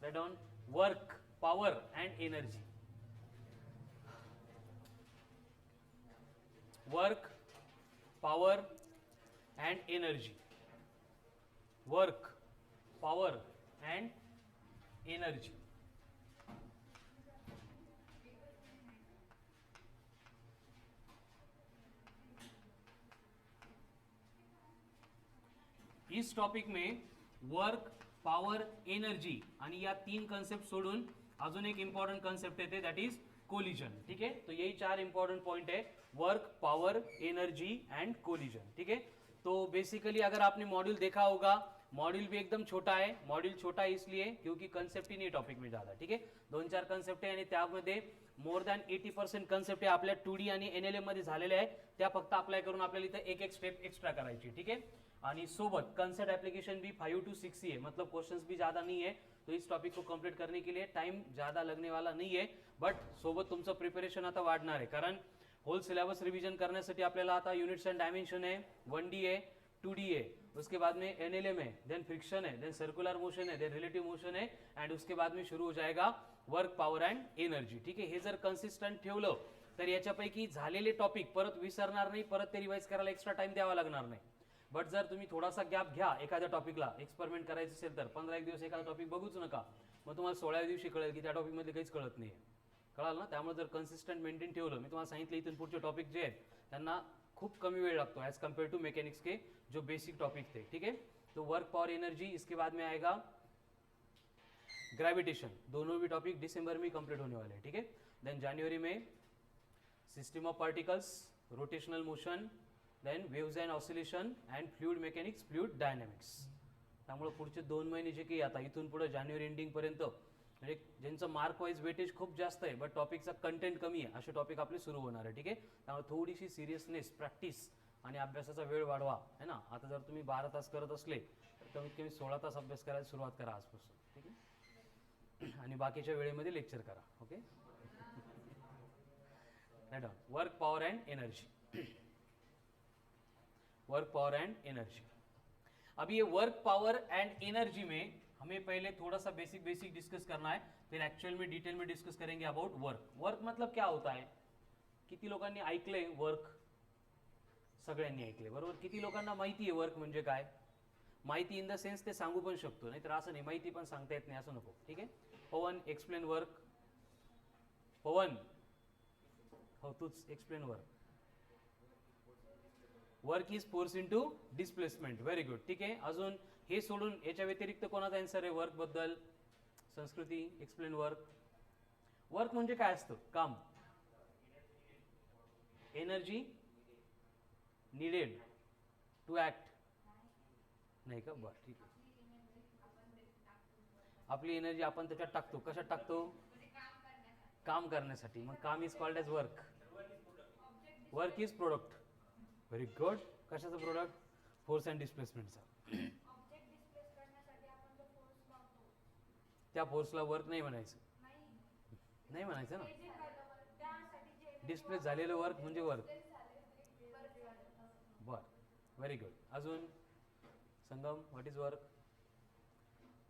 Write down work, power and energy. Work, power and energy. Work, power and energy. इस topic में work, power, energy आणि या तीन concept सोडून अजून एक इंपॉर्टेंट कॉन्सेप्ट येते, दैट इज कोलिजन. ठीक है, तो यही चार इंपॉर्टेंट पॉइंट है, work, power, energy and collision. ठीक है, तो बेसिकली अगर आपने मॉड्यूल देखा होगा, मॉड्यूल भी एकदम छोटा है. मॉड्यूल छोटा है इसलिए क्योंकि कन्सेप्ट ही नाही टॉपिक में ज्यादा. ठीक आहे, 2-4 कन्सेप्ट आहे आणि त्यामध्ये मोर दॅन 80% कन्सेप्ट आपल्या 2D आणि NLM मध्ये झालेले आहे. त्या फक्त अप्लाय करून आपल्याला इथं एक एक स्टेप एक्स्ट्रा करायची. ठीक है, आणि सोबत कंसेप्ट एप्लीकेशन भी 5 to 6 ही है, मतलब क्वेश्चंस भी ज्यादा नहीं है. तो इस टॉपिक को कंप्लीट करने के लिए टाइम ज्यादा लगने वाला नहीं है. बट सोबत तुमचं प्रिपरेशन आता वाढणार आहे, कारण होल सिलेबस रिव्हिजन करण्यासाठी आपल्याला आता युनिट्स अँड डायमेन्शन आहे, 1D है, 2D है, उसके बाद में NLM है, देन फ्रिक्शन है, देन सर्कुलर मोशन है, देन रिलेटिव मोशन है, एंड उसके बाद में शुरू हो जाएगा वर्क, पॉवर अँड एनर्जी. ठीक आहे, हे जर कन्सिस्टंट ठेवलं तर याच्यापैकी झालेले टॉपिक परत विसरणार नाही, परत ते रिवाइज करायला एक्स्ट्रा टाइम द्यावा लागणार नाही. बट जर तुम्ही थोडासा गॅप घ्या, एखाद्या टॉपिकला एक्सपेरिमेंट करायचं असेल तर 15 दिवस एखादा टॉपिक बघूच नका, मग तुम्हाला 16व्या दिवशी कळेल की त्या टॉपिकमध्ये काहीच कळत नाही. कळाल ना? त्यामुळे जर कन्सिस्टंट मेंटेन ठेवलं, मी तुम्हाला सांगितलं इथून पुढचे टॉपिक जे आहेत त्यांना खूप कमी वेळ लागतो ॲज कम्पेयर टू मैकेनिक्स के जो बेसिक टॉपिक थे. ठीक है, तो वर्क, पावर, एनर्जी, इसके बाद में आएगा ग्रेविटेशन. दोनों भी टॉपिक दिसंबर में कंप्लीट होने वाले हैं. ठीक है, देन जनवरी में system of particles, rotational motion, then waves and oscillation and fluid mechanics, fluid dynamics. त्यामुळे पुढचे 2 महिने जे काही आता इथून पुढे जानेवारी एंडिंग पर्यंत, म्हणजे ज्यांचं मार्क वाईज वेटेज खूप जास्त आहे बट टॉपिकचा कंटेंट कमी आहे, असे टॉपिक आपले सुरू होणार आहे. ठीक आहे, त्यामुळे थोडीशी सिरियसनेस, प्रॅक्टिस आणि अभ्यासाचा वेळ वाढवा, है ना. आता जर तुम्ही 12 तास करत असले तर कमीत कमी 16 तास अभ्यास करायला सुरुवात करा आजपासून. ठीक आहे, आणि बाकीच्या वेळेमध्ये लेक्चर करा. Okay, right on work, power and energy. Work, power and energy. अब ये वर्क, पावर एंड एनर्जी में हमें पहले थोड़ा सा बेसिक डिस्कस करना है, फिर एक्चुअल में डिटेल में डिस्कस करेंगे अबाउट वर्क. वर्क मतलब क्या होता है? किती लोकांनी ऐकलंय वर्क? सगळ्यांनी ऐकलंय, बरोबर. किती लोकांना माहिती आहे वर्क म्हणजे काय? माहिती इन द सेन्स ते सांगू पण शकतो, नाहीतर असं नाही माहिती पण सांगता येत नाही असं नको. ठीक आहे, पवन एक्सप्लेन वर्क. पवन, हो तूच explain work. Work is force into displacement. Very good. ठीक आहे, अजून हे सोडून याच्या व्यतिरिक्त कोणाचा आन्सर आहे वर्क बद्दल? संस्कृती, एक्सप्लेन वर्क. वर्क म्हणजे काय असतं? काम. Energy needed to act. नाही का? बरं, ठीक आहे. आपली एनर्जी आपण त्याच्यात टाकतो. कशात टाकतो? काम करण्यासाठी. मग काम is called as work. Work is product. Very good. कशाचं प्रोडक्ट? फोर्स अँड डिस्प्लेसमेंटचा. त्या फोर्सला वर्क नाही म्हणायचं. नाही म्हणायचं ना. डिस्प्लेस झालेलं वर्क म्हणजे वर्क. बर, व्हेरी गुड. अजून संगम, व्हॉट इज वर्क?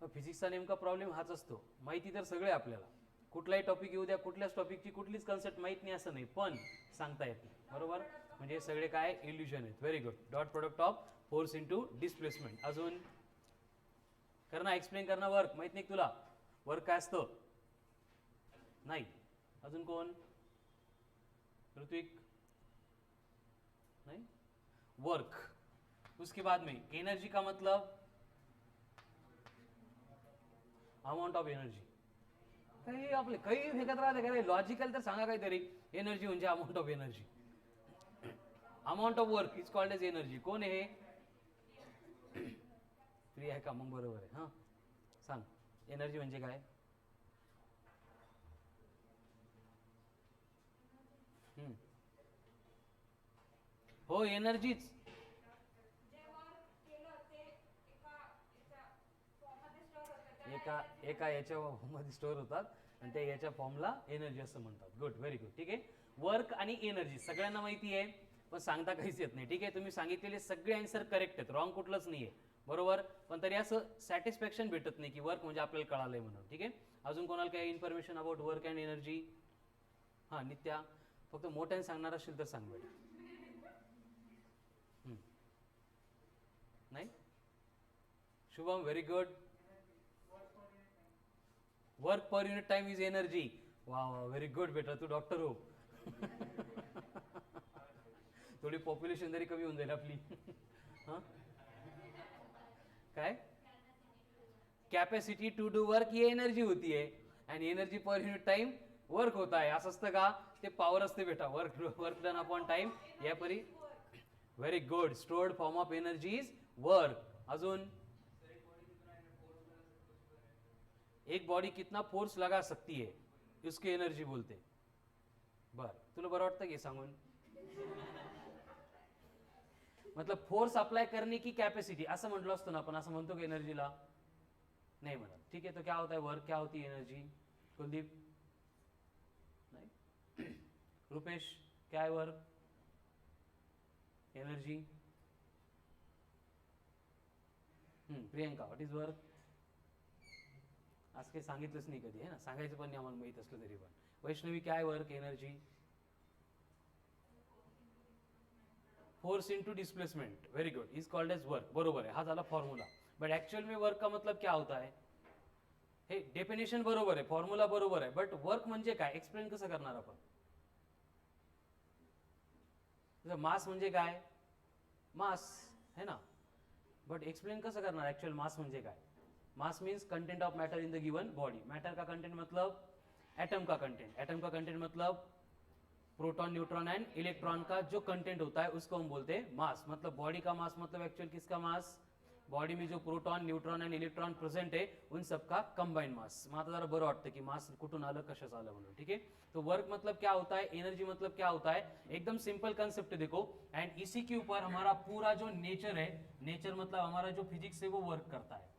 फिजिक्सचा नेमका प्रॉब्लेम हाच असतो, माहिती तर सगळे आपल्याला, कुठलाही टॉपिक येऊ द्या, कुठल्याच टॉपिकची कुठलीच कन्सेप्ट माहीत नाही असं नाही, पण सांगता येत नाही, बरोबर. म्हणजे सगळे काय इल्युजन आहेत. Very good. Dot product of force into displacement. अजून करना, एक्सप्लेन करना वर्क. माहित नाही तुला वर्क काय असतं? नाही. अजून कोण? ऋत्विक? नहीं. वर्क. उसके बाद में एनर्जी का मतलब अमाउंट ऑफ एनर्जी. काही आपले काही फेकत राहते का रे? लॉजिकल तर सांगा काहीतरी. एनर्जी म्हणजे amount of energy. Amount of work is called as energy. कोण आहे? फ्री आहे का? मग बरोबर आहे. हां, सांग एनर्जी म्हणजे काय? हो, एनर्जीच. एका याच्या मध्ये स्टोअर होतात आणि त्या याच्या फॉर्मला एनर्जी असं म्हणतात. Good, very good. ठीक आहे, वर्क आणि एनर्जी सगळ्यांना माहिती आहे, पण सांगता काहीच येत नाही. ठीक आहे, तुम्ही सांगितलेले सगळे आन्सर करेक्ट आहेत, रॉंग कुठलंच नाही आहे. बरोबर. पण तरी असं सॅटिस्फॅक्शन भेटत नाही की वर्क म्हणजे आपल्याला कळालंय म्हणून. ठीक आहे. अजून कोणाला काही information about work and energy? हां नित्या, फक्त मोठ्याने सांगणार असेल तर सांग बेटा. नाही. Shubham very good. Work per unit time is energy. वा वा व्हेरी गुड बेटा, तू डॉक्टर हो. थोडी पॉप्युलेशन तरी कमी होऊन जाईल आपली. हां काय? कॅपॅसिटी टू डू वर्क ही एनर्जी होती आहे आणि energy per unit time work होता आहे. असं असतं का? ते पॉवर असते बेटा. वर्क डन अपॉन टाइम या परी. Very good. Stored form of energy is work. अजून एक बॉडी कितना फोर्स लगा सकती है उसकी एनर्जी बोलते. बर, तुला बरं वाटतं की सांगून? मतलब फोर्स अप्लाई करने की कैपेसिटी असं म्हटलं असतो ना आपण. असं म्हणतो की एनर्जीला? नहीं म्हणत. ठीक है. तो क्या होता है वर्क? क्या होती है एनर्जी? कुलदीप? नहीं. रुपेश क्या है work? Energy. Priyanka what is work? आज काही सांगितलंच नाही कधी आहे ना. सांगायचं पण नाही आम्हाला माहित असलं तरी पण. वैष्णवी काय आहे work? Energy. Force into displacement. Very good. Is called as work. बरोबर है. हा झाला फॉर्म्युला. बट एक्चुअल में वर्क का मतलब क्या होता है? हे डेफिनेशन बरोबर आहे, फॉर्म्युला बरोबर आहे, बट वर्क म्हणजे काय एक्सप्लेन कसं करणार आपण? मास म्हणजे काय? मास है ना. बट एक्सप्लेन कसं करणार एक्चुअल मास म्हणजे काय? Mass means content of matter in the given body. Matter का कंटेंट मतलब एटम का कंटेंट. एटम का कंटेंट मतलब प्रोटॉन न्यूट्रॉन एंड इलेक्ट्रॉन का जो कंटेंट होता है उसको हम बोलते हैं मास. मतलब बॉडी का मास मतलब एक्चुअल किसका मास? बॉडी में जो proton neutron and electron present है उन सबका कंबाइंड मास. मग आता जरा बरं वाटतं की मास कुठून आलं कशाचं आलं म्हणून. ठीक है. तो वर्क मतलब क्या होता है, एनर्जी मतलब क्या होता है, एकदम सिंपल कंसेप्ट देखो. एंड इसी के ऊपर हमारा पूरा जो नेचर है, नेचर मतलब हमारा जो फिजिक्स है वो वर्क करता है.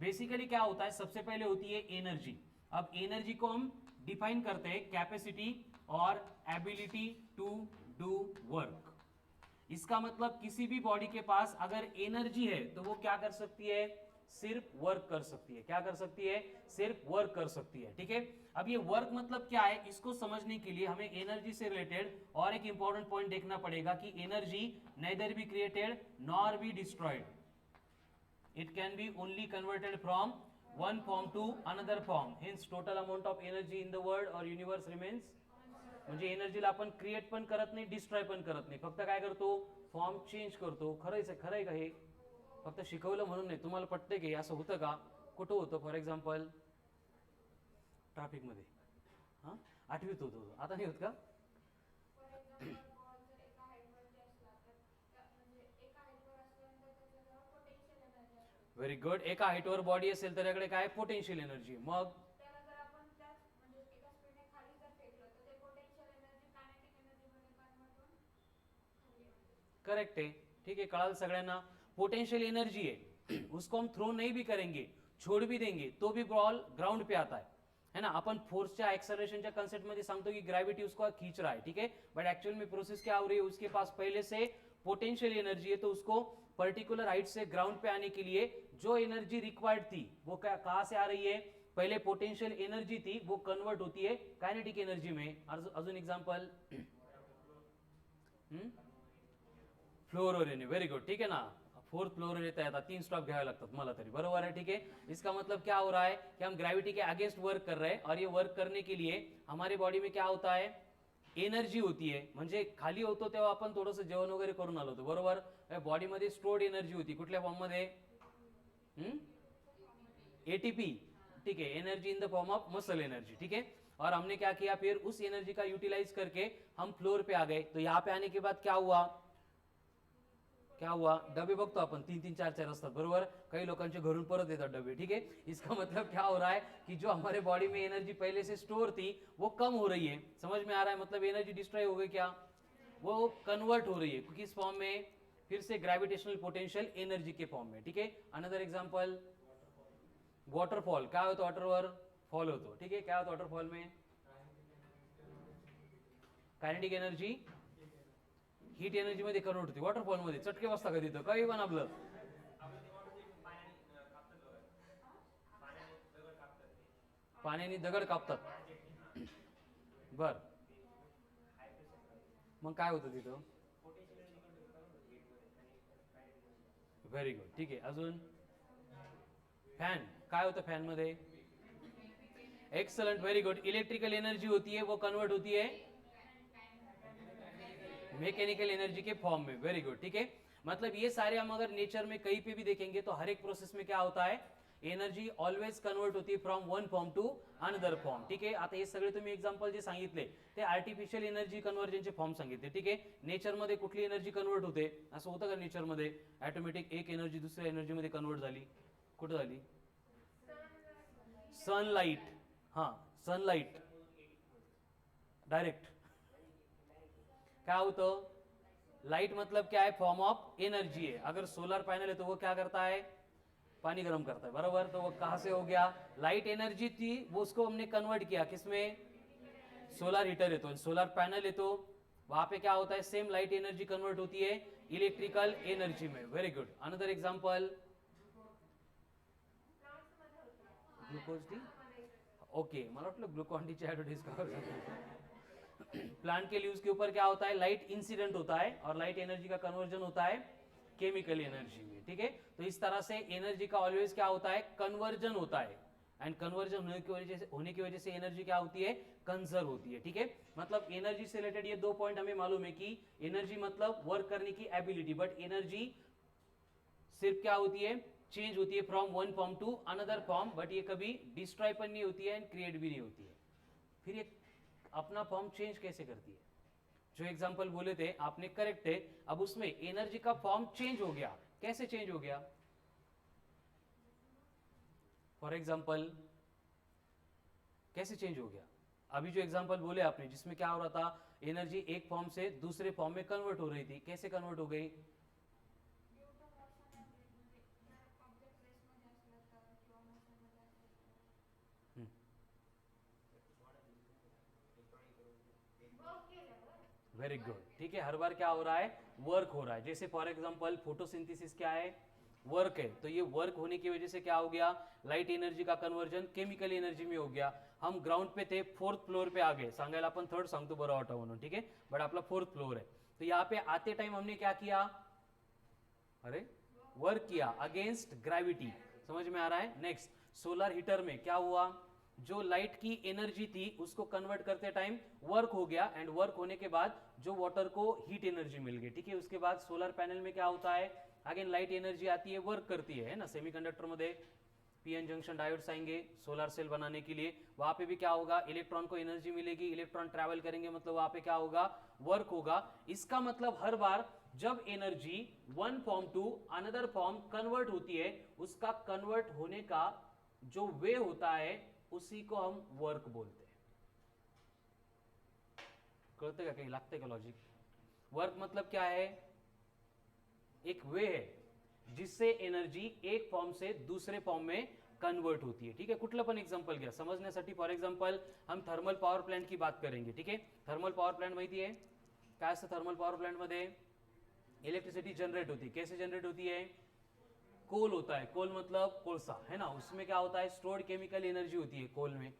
बेसिकली क्या होता है, सबसे पहले होती है एनर्जी. अब एनर्जी को हम डिफाइन करते हैं कैपेसिटी और एबिलिटी टू डू वर्क. इसका मतलब किसी भी बॉडी के पास अगर एनर्जी है तो वो क्या कर सकती है? सिर्फ वर्क कर सकती है. क्या कर सकती है? सिर्फ वर्क कर सकती है. ठीक है. अब ये वर्क मतलब क्या है, इसको समझने के लिए हमें एनर्जी से रिलेटेड और एक इंपॉर्टेंट पॉइंट देखना पड़ेगा कि energy nether be created nor be destroyed. It can be only converted from one form to another form. Hence total amount of energy in the world or universe remains. म्हणजे एनर्जीला आपण create पण करत नाही, destroy पण करत नाही, फक्त काय करतो? फॉर्म चेंज करतो. खरंय का हे? फक्त शिकवलं म्हणून नाही. तुम्हाला पटते की असं होतं का? कुठं होतं? फॉर एक्झाम्पल ट्रॅफिक मध्ये. हां 8वीत होतो, आता नाही होत का? Very good. एका हाईटवर बॉडी असेल तर त्याकडे काय पोटेन्शियल एनर्जी. मग करेक्ट है. ठीक है. कळाल सगळ्यांना? पोटेंशियल एनर्जी है, उसको हम थ्रो नहीं भी करेंगे, छोड़ भी देंगे तो भी बॉल ग्राउंड पे आता है ना. अपन फोर्सच्या एक्सेलरेशनच्या कॉन्सेप्ट मध्ये सांगतो की ग्रेविटी उसको खींच रहा है. ठीक है. बट एक्चुअल में प्रोसेस क्या हो रही है, उसके पास पहले से पोटेंशियल एनर्जी है, तो उसको पर्टिकुलर हाइट से ग्राउंड पे आने के लिए जो एनर्जी रिक्वायर्ड थी वो कहां से आ रही है? पहले पोटेंशियल एनर्जी थी, वो कन्वर्ट होती है काइनेटिक एनर्जी में. अजून एग्जांपल फ्लोर और वेरी गुड. ठीक है ना. फोर्थ फ्लोर येता येतात 3 स्टॉप घ्यावे लागतात मला तरी. बरोबर है. ठीक है. इसका मतलब क्या हो रहा है कि हम ग्रेविटी के अगेंस्ट वर्क कर रहे हैं और ये वर्क करने के लिए हमारी बॉडी में क्या होता है? एनर्जी होती है. म्हणजे खाली होतो तेव्हा आपण थोडंसं जेवण वगैरे करून आलो होतो. बरोबर. बॉडीमध्ये स्टोर्ड एनर्जी होती. कुठल्या फॉर्म मध्ये? एटीपी. ठीक है. Energy in the form of muscle energy. ठीक है. और हमने क्या किया फिर? उस एनर्जी का यूटिलाइज करके हम फ्लोर पे आ गए. तो यहाँ पे आने के बाद क्या हुआ? क्या हुआ? डबे बघतो आपण 3-3 4-4 असतात. बरोबर. काही लोकांचे घरून परत येतात डबे. ठीक है. इसका मतलब क्या हो रहा है कि जो हमारे बॉडी में एनर्जी पहले से स्टोर थी वो कम हो रही है. समझ में आ रहा है? मतलब एनर्जी डिस्ट्रॉय हो गई क्या? वो कन्वर्ट हो रही है. किस फॉर्म में? फिर से ग्रेविटेशनल पोटेंशियल एनर्जी के फॉर्म में. ठीक है. Another example waterfall. काय होतं वॉटरवर? फॉल होतो. ठीक है. क्या होतं वॉटरफॉल में? कायनेटिक एनर्जी हीट एनर्जी मध्ये कन्वर्ट होती. वॉटरफॉल मध्ये चटके बसता का तिथं? काही पण आपलं पाण्याने दगड कापतात. बर, मग काय होतं तिथं? Very good. ठीक आहे, अजून फॅन. काय होतं फॅन मध्ये? Excellent, very good. Electrical energy होती है वो कन्वर्ट होती है मैकेनिकल एनर्जी के फॉर्म में. Very good. ठीक है, मतलब ये सारे हम अगर नेचर में कहीं पे भी देखेंगे तो हर एक प्रोसेस में क्या होता है, एनर्जी ऑलवेज कन्वर्ट होती है from one form to another form. ठीक आहे, आता हे सगळे तुम्ही एक्झाम्पल जे सांगितले ते आर्टिफिशियल एनर्जी कन्व्हर्जनचे फॉर्म सांगितले. ठीक आहे, नेचरमध्ये कुठली एनर्जी कन्वर्ट होते? असं होतं का नेचरमध्ये ऑटोमॅटिक एक एनर्जी दुसऱ्या एनर्जीमध्ये कन्वर्ट झाली? कुठं झाली? सनलाइट. हां, सनलाइट डायरेक्ट क्या होतं? लाइट मतलब क्या है? फॉर्म ऑफ एनर्जी है. अगर सोलर पैनल है तो वो क्या करता है? पानी गर्म करता है, बराबर. तो वो कहां से हो गया? लाइट एनर्जी थी, वो उसको हमने कन्वर्ट किया किसमें? सोलर हीटर है तो सोलर पैनल है तो वहां पे क्या होता है? सेम लाइट एनर्जी कन्वर्ट होती है इलेक्ट्रिकल एनर्जी में. Very good. Another example, glucose D. Okay, मला वाटलं ग्लुकॉन डीची ऍडव्हर्टाइज का. प्लांट के लीव्स के ऊपर क्या होता है? लाइट इंसिडेंट होता है और लाइट एनर्जी का कन्वर्जन होता है केमिकल एनर्जी में. ठीक है, तो इस तरह से एनर्जी का ऑलवेज क्या होता है? कन्वर्जन होता है. एंड कन्वर्जन होने की वजह से एनर्जी क्या होती है? कंजर्व होती है. ठीक है, मतलब एनर्जी से रिलेटेड ये दो पॉइंट हमें मालूम है कि एनर्जी मतलब वर्क करने की एबिलिटी, बट एनर्जी सिर्फ क्या होती है? चेंज होती है from one form to another form, but ये कभी डिस्ट्रॉय पण नहीं होती है एंड क्रिएट भी नहीं होती है. फिर ये अपना फॉर्म चेंज कैसे करती है? जो एग्जांपल बोले थे आपने करेक्ट है. अब उसमें एनर्जी का फॉर्म चेंज हो गया. कैसे चेंज हो गया? फॉर एग्जांपल कैसे चेंज हो गया? अभी जो एग्जांपल बोले आपने जिसमें क्या हो रहा था, एनर्जी एक फॉर्म से दूसरे फॉर्म में कन्वर्ट हो रही थी, कैसे कन्वर्ट हो गई? Very good. ठीक है, हर बार क्या हो रहा है? वर्क हो रहा है. जैसे फॉर एग्जांपल फोटोसिंथेसिस क्या है? वर्क है. तो ये वर्क होने की वजह से क्या हो गया? लाइट एनर्जी का कन्वर्जन केमिकल एनर्जी में हो गया. हम ग्राउंड पे थे, फोर्थ फ्लोर पे आ गए. सांगायला आपण थर्ड सांगतो बरं वाटा म्हणून. ठीक है, बट आपला फोर्थ फ्लोर है. तो यहाँ पे आते टाइम हमने क्या किया? अरे वर्क किया अगेंस्ट ग्रेविटी. समझ में आ रहा है? नेक्स्ट, सोलर हीटर में क्या हुआ? जो लाइट की एनर्जी थी उसको कन्वर्ट करते टाइम वर्क हो गया, एंड वर्क होने के बाद जो वाटर को हीट एनर्जी मिल गई. ठीक है, उसके बाद सोलर पैनल में क्या होता है? अगेन लाइट एनर्जी आती है, वर्क करती है ना. सेमीकंडक्टर मध्ये पीएन जंक्शन डायोड्स आएंगे सोलर सेल बनाने के लिए. वहां पे भी क्या होगा? इलेक्ट्रॉन को एनर्जी मिलेगी, इलेक्ट्रॉन ट्रैवल करेंगे, मतलब वहां पे क्या होगा? वर्क होगा. इसका मतलब हर बार जब energy one form to another form convert होती है, उसका कन्वर्ट होने का जो वे होता है उसी को हम वर्क बोलते हैं. कळते का? कहीं लगते का लॉजिक? वर्क मतलब क्या है? एक वे है जिससे एनर्जी एक फॉर्म से दूसरे फॉर्म में कन्वर्ट होती है. ठीक है, कुठलं पण एग्जांपल घ्या समजण्यासाठी. फॉर एग्जांपल हम थर्मल पॉवर प्लांट की बात करेंगे. ठीक है, थर्मल पॉवर प्लांट माहिती है काय असतं? थर्मल पॉवर प्लांट मध्ये इलेक्ट्रिसिटी जनरेट होती. कैसे जनरेट होती है? कोल होता है. कोल मतलब कोलसा है ना. उसमें क्या होता है? स्टोर्ड केमिकल एनर्जी होती है कोल में.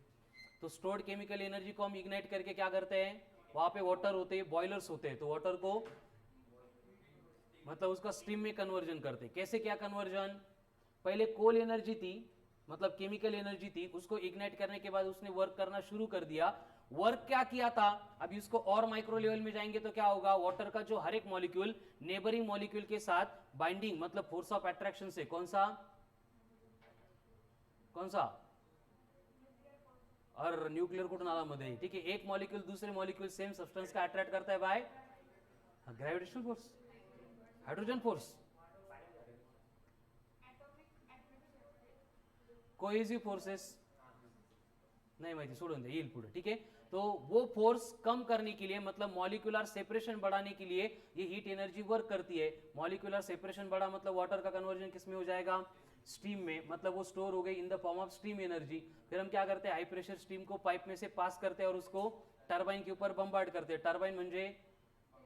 तो स्टोर्ड केमिकल एनर्जी को हम इग्नाइट करके क्या करते हैं? वहां पे वाटर होते हैं, बॉयलर्स होते हैं, तो वाटर को मतलब उसका स्टीम में कन्वर्जन करते. कैसे क्या कन्वर्जन? पहले कोल एनर्जी थी, मतलब केमिकल एनर्जी थी, उसको इग्नाइट करने के बाद उसने वर्क करना शुरू कर दिया. वर्क क्या किया था? अभी उसको और माइक्रो लेवल में जाएंगे तो क्या होगा? वाटर का जो हर एक मॉलिक्यूल नेबरिंग मॉलिक्यूल के साथ बाइंडिंग मतलब फोर्स ऑफ अट्रैक्शन से, कौन सा कौन सा? और न्यूक्लियर कुठून आला मध्ये? ठीक है, एक मॉलिक्यूल दूसरे मॉलिक्यूल सेम सब्सटेंस का अट्रैक्ट करता है bye gravitational force, hydrogen force, cohesive forces नहीं माहिती, सोडून दे, येईल पुढे. ठीक है, तो वो फोर्स कम करने के लिए मतलब मॉलिक्यूलर सेपरेशन बढ़ाने के लिए ये हीट एनर्जी वर्क करती है. मॉलिक्यूलर सेपरेशन बढ़ा मतलब वाटर का कन्वर्जन किस में हो जाएगा? स्टीम में. मतलब वो स्टोर हो गई इन the form of steam energy. फिर हम क्या करते हैं? हाई प्रेशर स्टीम को पाइप में से पास करते हैं और उसको टरबाइन के ऊपर बम्बार्ड करते हैं. टरबाइन म्हणजे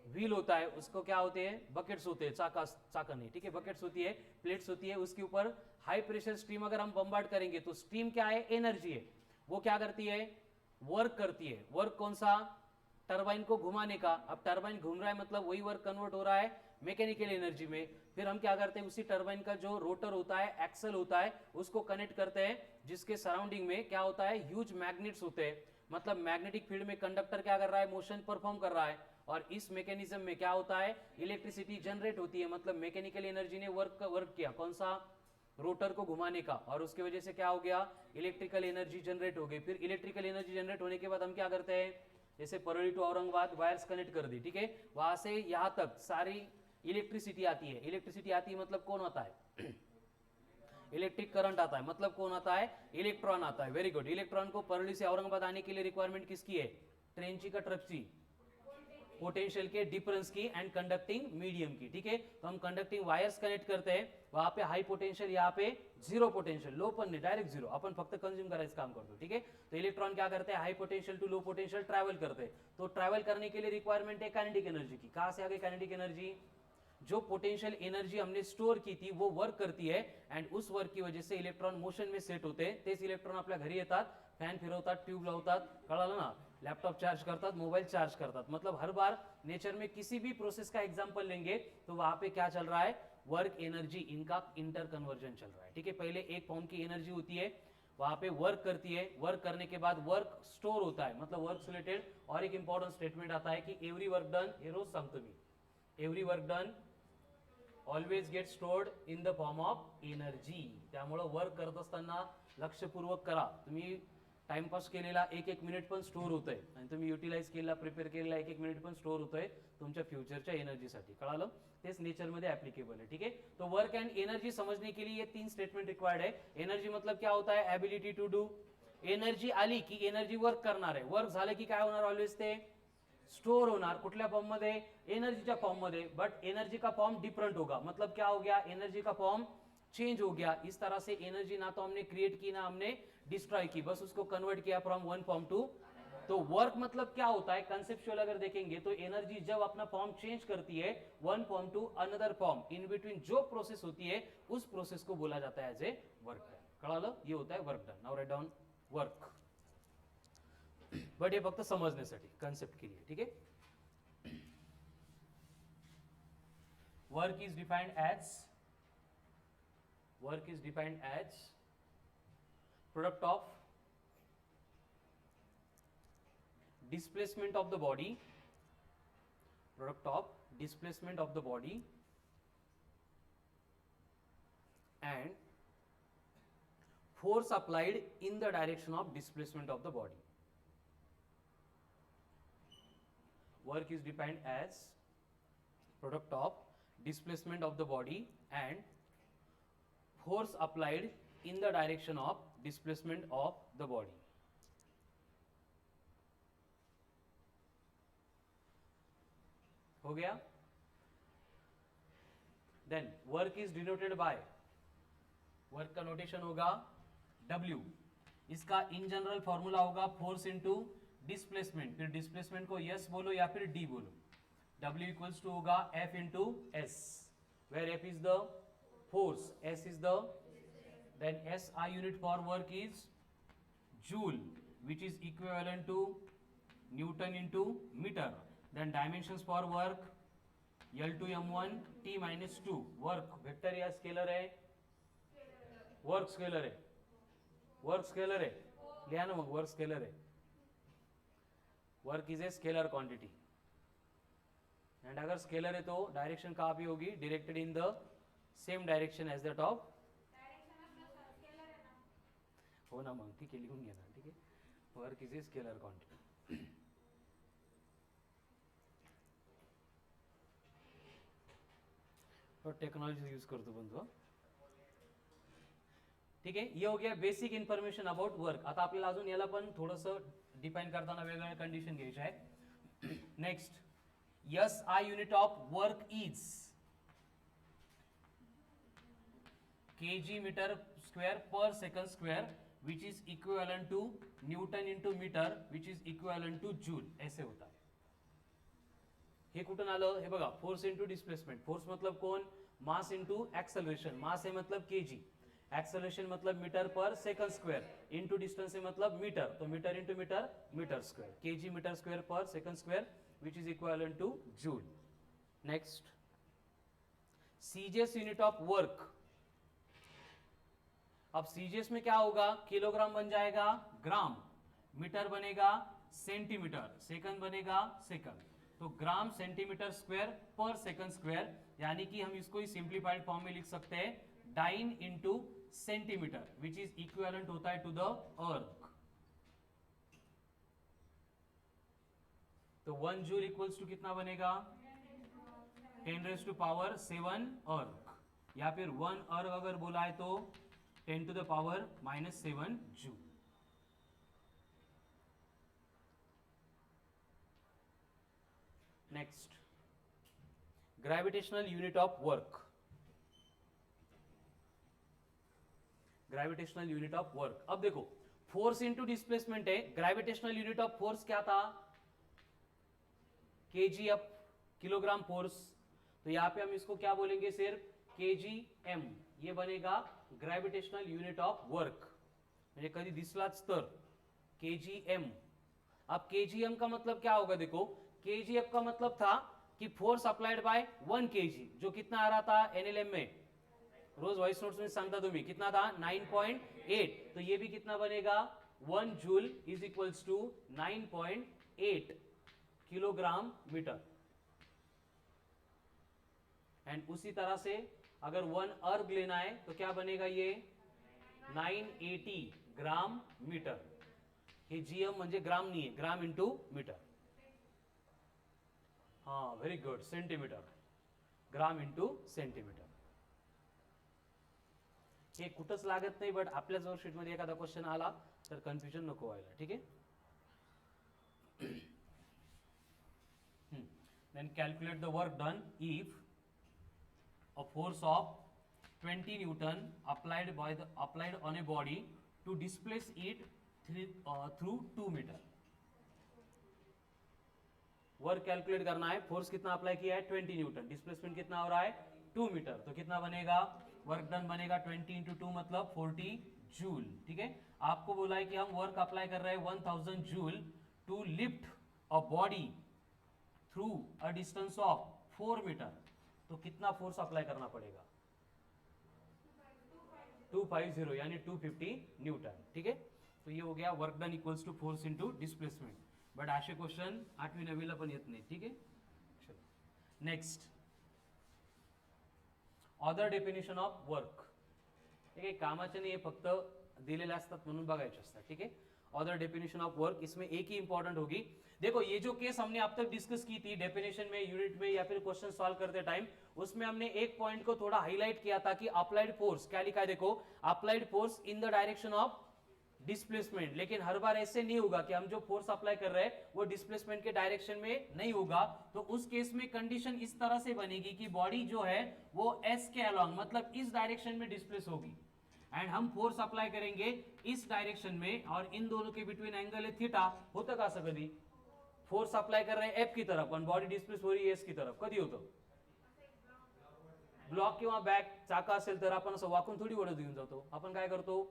व्हील होता है, उसको क्या होते हैं? बकेट्स होते हैं, चाका नहीं. ठीक है, बकेट्स होती है, प्लेट्स होती है, उसके ऊपर हाई प्रेशर स्टीम अगर हम बम्बार्ड करेंगे तो स्टीम क्या है? एनर्जी है. वो क्या करती है, वर्क करती है। वर्क कौन सा, टरबाइन को घुमाने का। अब टरबाइन घूम रहा है मतलब वही वर्क कन्वर्ट हो रहा है मैकेनिकल एनर्जी में। फिर हम क्या करते हैं, उसी टरबाइन का जो रोटर होता है, एक्सल होता है, उसको कनेक्ट करते हैं, जिसके सराउंडिंग में क्या होता है, ह्यूज मैग्नेट्स होते हैं। मतलब मैग्नेटिक फील्ड में कंडक्टर क्या कर रहा है, मोशन परफॉर्म कर रहा है, और इस मैकेनिज्म में क्या होता है, इलेक्ट्रिसिटी जनरेट होती है। मतलब मैकेनिकल एनर्जी ने वर्क किया, कौन सा, रोटर को घुमाने का, और उसकी वजह से क्या हो गया, इलेक्ट्रिकल एनर्जी जनरेट हो गई। फिर इलेक्ट्रिकल एनर्जी जनरेट होने के बाद हम क्या करते हैं, जैसे Parli to Aurangabad wires connect कर दी, ठीक है, वहां से यहां तक सारी इलेक्ट्रिसिटी आती है। इलेक्ट्रिसिटी आती है मतलब कौन आता है, इलेक्ट्रिक करंट आता है, मतलब कौन आता है, इलेक्ट्रॉन आता है। Very good. इलेक्ट्रॉन को परळी से औरंगाबाद आने के लिए रिक्वायरमेंट किसकी है, ट्रेनची का ट्रकची, पोटेंशियल के डिफरेंस की एंड कंडक्टिंग मीडियम की, ठीक है। तो हम कंडक्टिंग वायर्स कनेक्ट करते हैं, वहां पे हाई पोटेंशियल, यहाँ पे जीरो पोटेंशियल, लो पण नहीं, डायरेक्ट जीरो, अपन फक्त कंज्यूम करायचं काम करतो, ठीक है। तो इलेक्ट्रॉन क्या करते हैं, high potential to low potential travel करते हैं। तो ट्रैवल करने के लिए रिक्वायरमेंट है काइनेटिक एनर्जी की। कहां से आ गई काइनेटिक एनर्जी, जो पोटेंशियल एनर्जी हमने स्टोर की थी वो वर्क करती है, एंड उस वर्क की वजह से इलेक्ट्रॉन मोशन में सेट होते हैं। तेच इलेक्ट्रॉन आपल्या घरी येतात, फॅन फिरवतात, ट्यूब लावतात, कळालं ना, लैपटॉप चार्ज करतात, मोबाइल चार्ज करतात। मतलब हर बार नेचर में किसी भी प्रोसेस का एग्जांपल लेंगे तो वहां पे क्या चल रहा है, वर्क एनर्जी, इनका इंटर कन्वर्जन चल रहा है, ठीक है। पहले एक फॉर्म की एनर्जी होती है, वहां पे वर्क करती है, वर्क करने के बाद वर्क स्टोर होता है, मतलब वर्क से रिलेटेड। और एक इंपॉर्टेंट स्टेटमेंट आता है कि एवरी वर्क डन, हे रोज सांगतो मी, every work done always get stored in the form of energy. त्यामुळे वर्क करत असताना लक्षपूर्वक करा, तुम्ही टाइमपास केलेला एक एक मिनिट पण स्टोर होतोय, आणि तुम्ही युटिलाइज केलेला, प्रिपेअर केलेला एक एक मिनिट पण स्टोर होतोय तुमच्या फ्युचरच्या एनर्जीसाठी, कळालं, तेच नेचरमध्ये ॲप्लिकेबल है, ठीक है। तो वर्क एंड एनर्जी समझने के लिए ये तीन स्टेटमेंट रिक्वायर्ड है। एनर्जी मतलब क्या होता है, एबिलिटी टू डू, एनर्जी आली की एनर्जी वर्क करणार आहे, वर्क झालं की काय होणार, ऑलवेज ते स्टोर होणार, कुठल्या फॉर्म मध्ये, एनर्जीच्या फॉर्म मध्ये, बट एनर्जी का फॉर्म डिफरेंट होगा। मतलब क्या हो गया, एनर्जी का फॉर्म चेंज हो गया। इस तरह से एनर्जी ना तो हमने क्रिएट की ना हमने डिस्ट्रॉय की, बस उसको कन्वर्ट किया फ्रॉम वन फॉर्म टू। तो वर्क मतलब क्या होता है, कंसेप्चुअल अगर देखेंगे तो एनर्जी जब अपना फॉर्म चेंज करती है one form to another form, in between जो प्रोसेस होती है उस प्रोसेस को बोला जाता है एज ए वर्क डन, कळालं, ये होता है work done. Now write down work, but ये फक्त समझण्यासाठी, कंसेप्ट के लिए, ठीक है। Work is defined as product of displacement of the body, product of displacement of the body and force applied in the direction of displacement of the body. Work is defined as product of displacement of the body and force applied in the direction of displacement of the body. हो गया। Then work is denoted by, work का notation होगा W, इसका in general formula होगा force into displacement, फिर displacement को S बोलो या फिर डी बोलो। W इक्वल्स टू होगा F into S, where F is the force, S is the, then SI unit for work is joule, which is equivalent to newton into metre. Then dimensions for work L2 M1 T minus 2, work vector या scalar है, work scalar है, work scalar है, लिया ना मग, work scalar है, work is a scalar quantity, and अगर scalar है तो डायरेक्शन कहाँ पे होगी, directed in the same direction as that of, हो ना मग, ठीक है, लिखून घ्या ना, ठीक है, work is a scalar quantity. और टेक्नोलॉजी यूज करतो बंधू, ठीक आहे। ये हो गया बेसिक इन्फॉर्मेशन अबाउट वर्क। आता आपल्याला अजून याला पण थोडंसं डिफाइन करताना वेगवेगळ्या कंडिशन घ्यायच्या आहे। Next, SI unit of work is kg metre square per second square, which is equivalent to newton into metre, which is equivalent to joule, ऐसे होता है। हे कुठून आलं, हे बघा, फोर्स इंटू डिस्प्लेसमेंट, फोर्स मतलब कोण, मास इंटू एक्सेलरेशन, मास है मतलब केजी, एक्सेलरेशन मतलब metre per second square, into distance से मतलब मीटर, तो metre into metre metre square, KG metre square per second square which is equal to joule. Next, CGS unit of work. अब CGS में क्या होगा, kilogram बन जाएगा ग्राम, मीटर बनेगा सेंटीमीटर, सेकंड बनेगा सेकंड, तो gram centimetre square per second square, यानी कि हम इसको सिंप्लीफाइड फॉर्म में लिख सकते हैं dyne into centimetre which is equivalent होता है टू द अर्क. तो 1 जूल इक्वल्स टू कितना बनेगा, 10⁻⁷ अर्क, या फिर 1 अर्क अगर बोला है तो 10⁻⁻7 joule. Next, gravitational unit of work. Gravitational unit of work. अब देखो, फोर्स इंटू डिस्प्लेसमेंट है, ग्रेविटेशनल यूनिट ऑफ फोर्स क्या था, केजीएफ, किलोग्राम फोर्स, तो यहां पे हम इसको क्या बोलेंगे, सिर्फ केजीएम, ये बनेगा ग्रेविटेशनल यूनिट ऑफ वर्क. म्हणजे कधी दिसलाच तर केजीएम. अब केजीएम का मतलब क्या होगा, देखो केजीएफ का मतलब था कि फोर्स अप्लाइड बाय 1 केजी, जो कितना आ रहा था एनएलएम में, रोज वॉइस नोट्स में सांगता तुम्ही, कितना था 9.8, तो ये भी कितना बनेगा 1 joule is equals to 9.8 kilogram metre. And उसी तरह से अगर 1 अर्ग लेना है तो क्या बनेगा, ये 980 ग्राम मीटर. हे जीएम म्हणजे ग्राम नाही आहे, ग्राम इंटू मीटर. हाँ very good, centimetre, gram into centimetre. हे कुठंच लागत नाही, बट आपल्या जवळ शीट मध्ये एखादा क्वेश्चन आला तर कन्फ्युजन नको व्हायला. ठीक आहे. Then calculate the work done if a force of 20 Newton applied on a body to displace it through 2 meter. Work calculate करना है, फोर्स कितना अप्लाई किया है 20 न्यूटन, डिस्प्लेसमेंट कितना हो रहा है 2 मीटर, तो कितना बनेगा, वर्क डन बनेगा 20 इंटू 2 मतलब 40 जूल. ठीक है. आपको बोला है कि हम वर्क अप्लाई कर रहे हैं 1000 joule to lift a body through a distance of 4 metre, तो कितना फोर्स अप्लाई करना पड़ेगा, 250 यानी 250 न्यूटन. ठीक है. तो ये हो गया work done equals to force into displacement. But असे क्वेश्चन 8वी 9वीला पण येत नाही. ठीक आहे. Next, other definition of work. ठीक आहे, कामाचे नाही, फक्त दिलेले असतात म्हणून बघायचे असतात. ठीक है. अदर डेफिनेशन ऑफ वर्क, इसमें एक ही इंपॉर्टेंट होगी. देखो ये जो केस हमने अब तक डिस्कस की थी डेफिनेशन में, यूनिट में, या फिर क्वेश्चन सॉल्व करते टाइम, उसमें हमने एक पॉइंट को थोड़ा हाईलाइट किया था कि अप्लाइड फोर्स क्या लिखा है, देखो applied force in the direction of displacement. लेकिन हर बार ऐसे नहीं होगा कि हम जो फोर्स अप्लाई कर रहे हैं वो डिस्प्लेसमेंट के डायरेक्शन में नहीं होगा. तो उस केस में कंडीशन इस तरह से बनेगी कि बॉडी जो है वो एस के अलॉन्ग, मतलब इस डायरेक्शन में डिस्प्लेस होगी, एंड हम फोर्स अप्लाई करेंगे इस डायरेक्शन में, और इन दोनों के बिटवीन एंगल है थीटा. होतं का असं कधी, फोर्स अप्लाई कर रहे हैं एफ की तरफ पण बॉडी डिस्प्लेस हो रही है एस की तरफ, कधी होतं, ब्लॉक किंवा बॅक चाका असेल तर आपण असं वाकून थोडी ओढत घेऊन जातो. आपण काय करतो,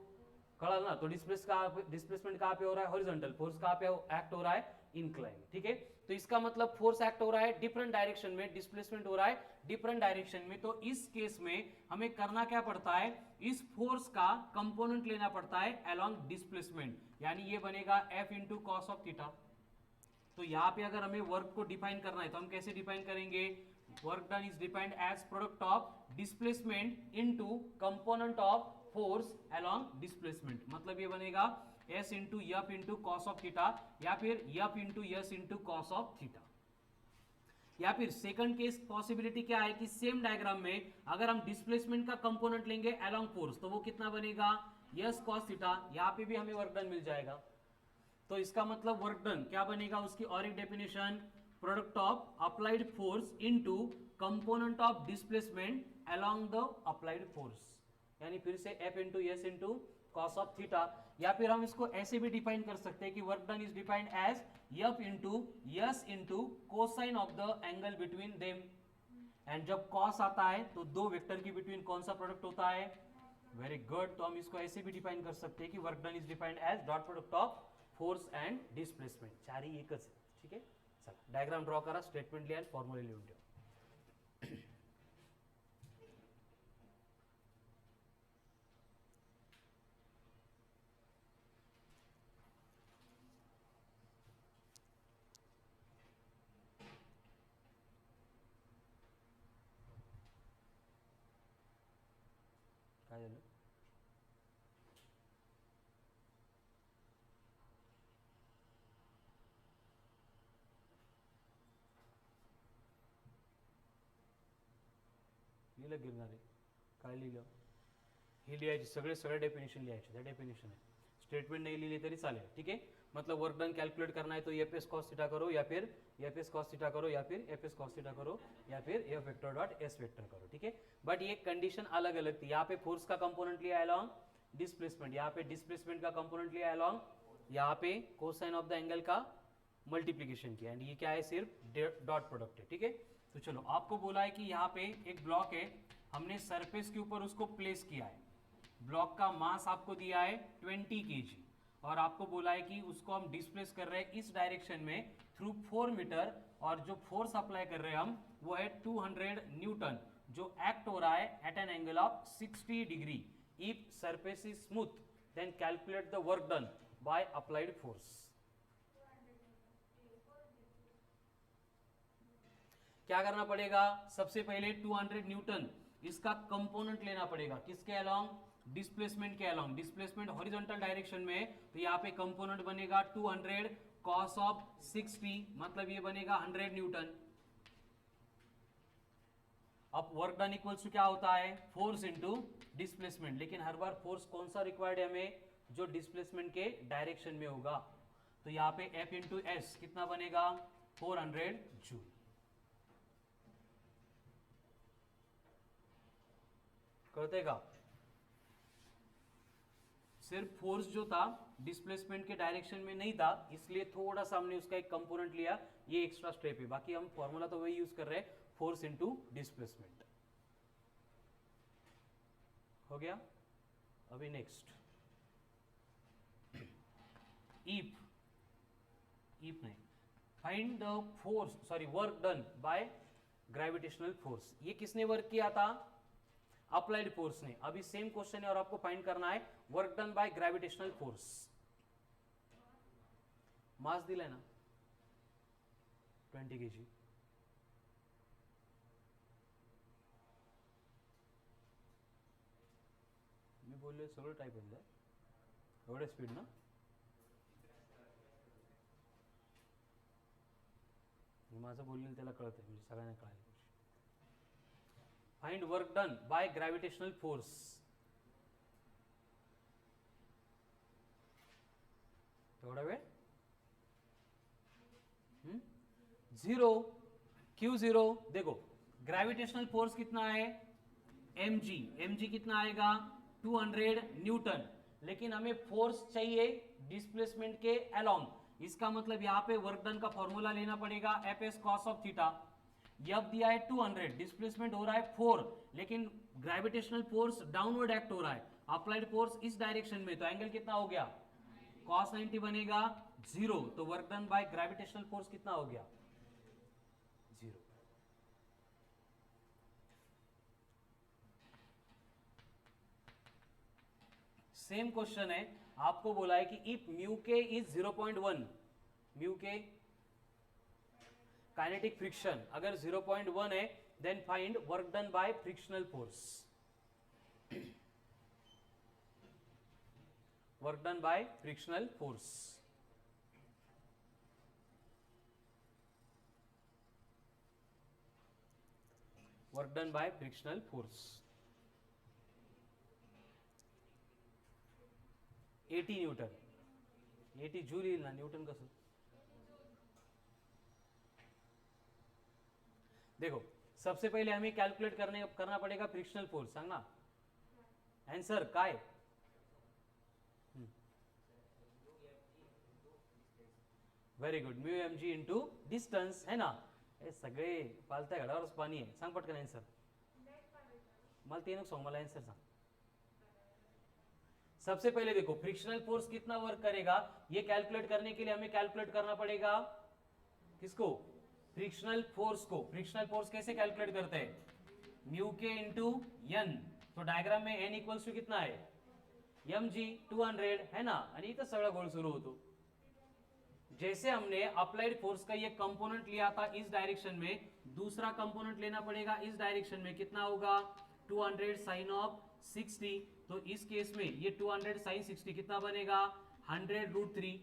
कळा ना, तो डिस्प्लेसमेंट कहाँ पे हो रहा है हॉरिजॉन्टल, फोर्स कहाँ पे एक्ट हो रहा है इंक्लाइन. ठीक है. तो इसका मतलब फोर्स एक्ट हो रहा है डिफरेंट डायरेक्शन में, डिस्प्लेसमेंट हो रहा है डिफरेंट डायरेक्शन में. तो इस केस में हमें करना क्या पड़ता है, इस फोर्स का कंपोनेंट लेना पड़ता है अलोंग डिस्प्लेसमेंट, यानी ये बनेगा F into cos of theta. तो यहाँ पे अगर हमें वर्क को डिफाइन करना है तो हम कैसे डिफाइन करेंगे, work done is defined as product of displacement into component of force along displacement. मतलब ये बनेगा S into F into cos of theta, या फिर F into S into cos of theta. या फिर सेकंड केस पॉसिबिलिटी क्या है कि सेम डायग्राम में अगर हम डिस्प्लेसमेंट का कंपोनेंट लेंगे अलोंग फोर्स, तो वो कितना बनेगा यस कॉस थीटा. यहाँ पे भी हमें वर्क डन मिल जाएगा. तो इसका मतलब वर्क डन क्या बनेगा, उसकी और एक definition, product of applied force into component of displacement along the applied force, यानी फिर से F into S into cos of theta. या फिर हम इसको ऐसे भी डिफाइन कर सकते हैं कि work done is defined as F into S into cosine of the angle between them. And जब कॉस आता है तो दो वेक्टर के बिटवीन कौन सा प्रोडक्ट होता है, वेरी गुड। तो हम इसको ऐसे भी डिफाइन कर सकते हैं कि work done is defined as dot product of force and displacement, चारही एकच आहे, ठीक आहे। चला डायग्राम ड्रॉ करा, स्टेटमेंट लिहा, फॉर्म्युला लिहून ठेवा। काय झालं? लिहिलं गिरणार आहे, काय लिहिलं? हे लिहायचे सगळे डेफिनेशन लिहायचे, त्या डेफिनेशन है। स्टेटमेंट नहीं लिहिले तरी चालेल, ठीक है। मतलब वर्क डन कैलकुलेट करना है तो एफ एस कॉस थीटा करो, या फिर एफ एस कॉस थीटा करो, या फिर एफ एस कॉस थीटा करो, या फिर F vector dot S vector करो, ठीक है। बट ये कंडीशन अलग अलग थी। यहाँ पे फोर्स का कंपोनेंट लिया अलॉन्ग डिस्प्लेसमेंट, यहाँ पे डिस्प्लेसमेंट का कंपोनेंट लिया अलॉन्ग, यहाँ पे कोसाइन ऑफ द एंगल का मल्टीप्लीकेशन किया, एंड ये क्या है, सिर्फ डॉट प्रोडक्ट है, ठीक है। तो चलो, आपको बोला है कि यहाँ पे एक ब्लॉक है, हमने सरफेस के ऊपर उसको प्लेस किया है। ब्लॉक का मास आपको दिया है 20 kg, और आपको बोला है कि उसको हम डिस्प्लेस कर रहे हैं इस डायरेक्शन में थ्रू 4 मीटर, और जो फोर्स अप्लाई कर रहे हैं हम वो है 200 न्यूटन, जो एक्ट हो रहा है at an angle of 60 degree. If surface is smooth then calculate the work done by applied force. क्या करना पड़ेगा? सबसे पहले 200 न्यूटन इसका कंपोनेंट लेना पड़ेगा, किसके अलोंग? डिस्प्लेसमेंट के अलोंग। डिस्प्लेसमेंट हॉरिजॉन्टल डायरेक्शन में, तो यहाँ पे कंपोनेंट बनेगा 200 कॉस ऑफ 60, मतलब ये बनेगा 100 न्यूटन। अब वर्क डन इक्वल्स टू क्या होता है? फोर्स इंटू डिस्प्लेसमेंट, लेकिन हर बार फोर्स कौन सा रिक्वायर्ड है हमें? जो डिस्प्लेसमेंट के डायरेक्शन में होगा। तो यहाँ पे F इंटू एस कितना बनेगा? 400 जूल। करते का सिर्फ फोर्स जो था डिस्प्लेसमेंट के डायरेक्शन में नहीं था, इसलिए थोड़ा सा हमने उसका एक कंपोनेंट लिया, ये एक्स्ट्रा स्टेप है। बाकी हम फॉर्मूला तो वही यूज कर रहे हैं, फोर्स इनटू डिस्प्लेसमेंट। हो गया। अभी नेक्स्ट, इफ नहीं, find the force, sorry work done by gravitational force. ये किसने वर्क किया था? अप्लाइड फोर्स ने। अभी सेम क्वेश्चन है और आपको फाइंड करना है work done by gravitational force. Mass दिलाय ना 20 kg। मी बोलले सगळं टाईप आहे एवढे स्पीड ना? माझं बोललेलं त्याला कळतंय, म्हणजे सगळ्यांना कळायला पाहिजे। Find work done by gravitational force. थोड़ा वेळ, 0 Q0। देखो ग्रेविटेशनल फोर्स कितना है? mg। mg कितना आएगा? 200 न्यूटन। लेकिन हमें फोर्स चाहिए डिस्प्लेसमेंट के अलोंग। इसका मतलब यहाँ पे वर्क डन का फॉर्मूला लेना पड़ेगा F S cos of theta. यह दिया है 200, डिस्प्लेसमेंट हो रहा है 4, लेकिन ग्रेविटेशनल फोर्स डाउनवर्ड एक्ट हो रहा है, अप्लाइड फोर्स इस डायरेक्शन में, तो एंगल कितना हो गया? cos 90 बनेगा 0। तो work done by gravitational force कितना हो गया? 0। सेम क्वेश्चन है, आपको बोला है कि if mu K is 0.1, mu K kinetic friction अगर 0.1 है, then find work done by frictional force. Work done by frictional force. Work done by frictional force 80 newton. 80 joule येईल ना, न्यूटन कसं? देखो सबसे पहले हमें कैलकुलेट करना पड़ेगा फ्रिक्शनल फोर्स। सांग ना आंसर काय? Very good, mu M G into distance है ना। हे सगळे पालत्या घडावरच पाणी आहे। सांग पटकन आन्सर। मला ते नको सांग, मला आन्सर सांग। सबसे पहले देखो फ्रिक्शनल फोर्स कितना वर्क करेगा, ये कैलकुलेट करने के लिए हमें कैलकुलेट करना पड़ेगा किसको, फ्रिक्शनल फोर्स को। फ्रिक्शनल फोर्स कैसे कैलकुलेट करते हैं, म्यू के इंटू एन। तो डायग्राम में एन इक्वल्स टू कितना है, एम जी 200 है ना, आणि इथं सगळा गोल सुरू होतो। जैसे हमने अप्लाइड फोर्स का ये कंपोनेंट लिया था इस डायरेक्शन में, दूसरा कंपोनेंट लेना पड़ेगा इस डायरेक्शन में, कितना होगा 200 साइन ऑफ 60। तो इस केस में ये 200 साइन 60 कितना बनेगा 100√3।